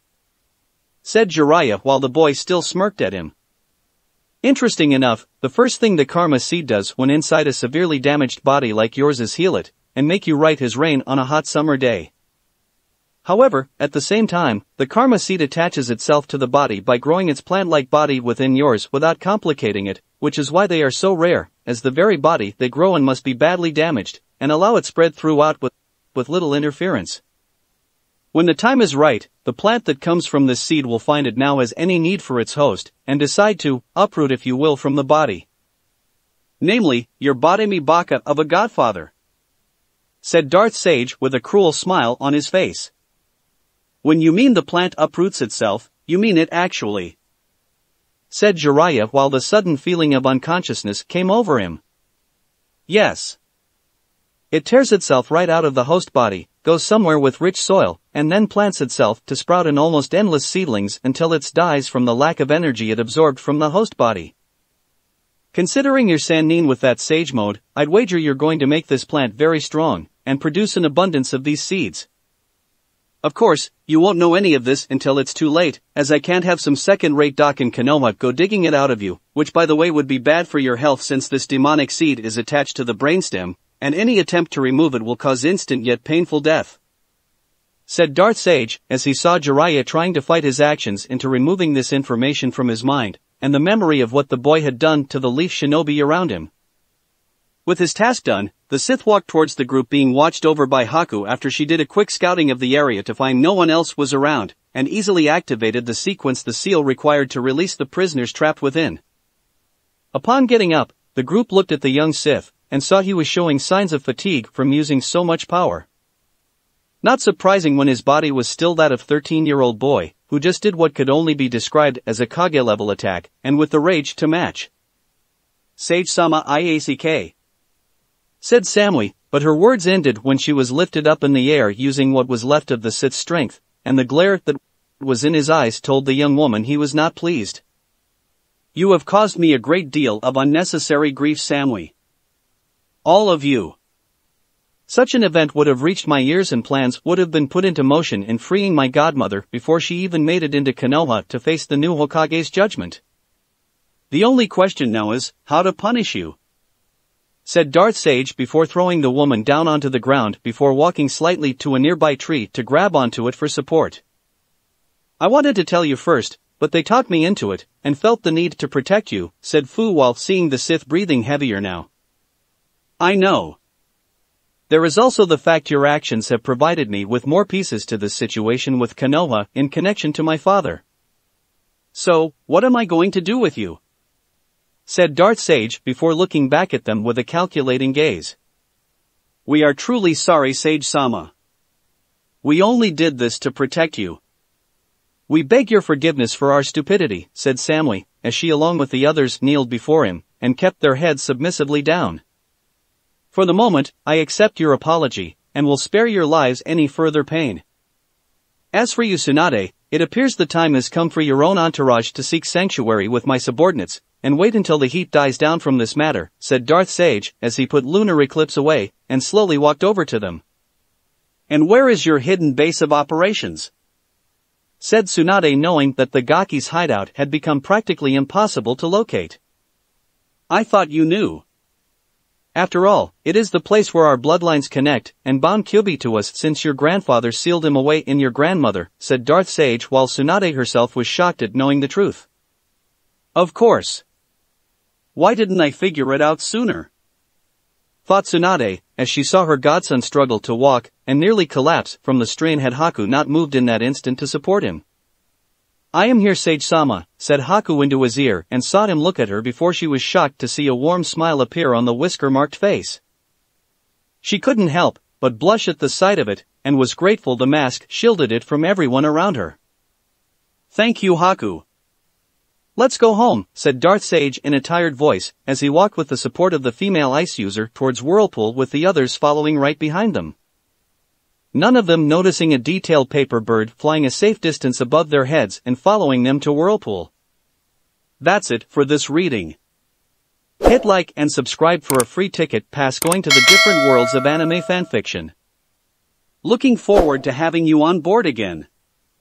Said Jiraiya while the boy still smirked at him. Interesting enough, the first thing the Karma Seed does when inside a severely damaged body like yours is heal it, and make you right as rain on a hot summer day. However, at the same time, the Karma Seed attaches itself to the body by growing its plant-like body within yours without complicating it, which is why they are so rare, as the very body they grow in must be badly damaged, and allow it spread throughout with little interference. When the time is right, the plant that comes from this seed will find it now has any need for its host, and decide to uproot, if you will, from the body. Namely, your Bademi Baka of a godfather, said Darth Sage with a cruel smile on his face. When you mean the plant uproots itself, you mean it actually, said Jiraiya while the sudden feeling of unconsciousness came over him. Yes. It tears itself right out of the host body, goes somewhere with rich soil, and then plants itself to sprout in almost endless seedlings until it dies from the lack of energy it absorbed from the host body. Considering your Sannin with that sage mode, I'd wager you're going to make this plant very strong, and produce an abundance of these seeds. Of course, you won't know any of this until it's too late, as I can't have some second-rate doc in Konoha go digging it out of you, which by the way would be bad for your health since this demonic seed is attached to the brainstem, and any attempt to remove it will cause instant yet painful death, said Darth Sage as he saw Jiraiya trying to fight his actions into removing this information from his mind, and the memory of what the boy had done to the leaf shinobi around him. With his task done, the Sith walked towards the group being watched over by Haku after she did a quick scouting of the area to find no one else was around, and easily activated the sequence the seal required to release the prisoners trapped within. Upon getting up, the group looked at the young Sith, and saw he was showing signs of fatigue from using so much power. Not surprising when his body was still that of a 13-year-old boy, who just did what could only be described as a Kage-level attack, and with the rage to match. "Sage-sama Iack," said Samui, but her words ended when she was lifted up in the air using what was left of the Sith's strength, and the glare that was in his eyes told the young woman he was not pleased. "You have caused me a great deal of unnecessary grief, Samui. All of you. Such an event would have reached my ears and plans would have been put into motion in freeing my godmother before she even made it into Konoha to face the new Hokage's judgment. The only question now is, how to punish you," said Darth Sage before throwing the woman down onto the ground before walking slightly to a nearby tree to grab onto it for support. "I wanted to tell you first, but they talked me into it, and felt the need to protect you," said Fu while seeing the Sith breathing heavier now. "I know. There is also the fact your actions have provided me with more pieces to this situation with Konoha in connection to my father. So, what am I going to do with you?" said Darth Sage before looking back at them with a calculating gaze. "We are truly sorry, Sage-sama. We only did this to protect you. We beg your forgiveness for our stupidity," said Samui, as she along with the others kneeled before him, and kept their heads submissively down. "For the moment, I accept your apology, and will spare your lives any further pain. As for you, Tsunade, it appears the time has come for your own entourage to seek sanctuary with my subordinates, and wait until the heat dies down from this matter," said Darth Sage as he put Lunar Eclipse away, and slowly walked over to them. "And where is your hidden base of operations?" said Tsunade, knowing that the Gaki's hideout had become practically impossible to locate. "I thought you knew. After all, it is the place where our bloodlines connect, and bound Kyuubi to us since your grandfather sealed him away in your grandmother," said Darth Sage while Tsunade herself was shocked at knowing the truth. "Of course. Why didn't I figure it out sooner?" thought Tsunade, as she saw her godson struggle to walk, and nearly collapse from the strain had Haku not moved in that instant to support him. "I am here, Sage-sama," said Haku into his ear and saw him look at her before she was shocked to see a warm smile appear on the whisker-marked face. She couldn't help but blush at the sight of it, and was grateful the mask shielded it from everyone around her. "Thank you, Haku. Let's go home," said Darth Sage in a tired voice, as he walked with the support of the female ice user towards Whirlpool with the others following right behind them. None of them noticing a detailed paper bird flying a safe distance above their heads and following them to Whirlpool. That's it for this reading. Hit like and subscribe for a free ticket pass going to the different worlds of anime fanfiction. Looking forward to having you on board again.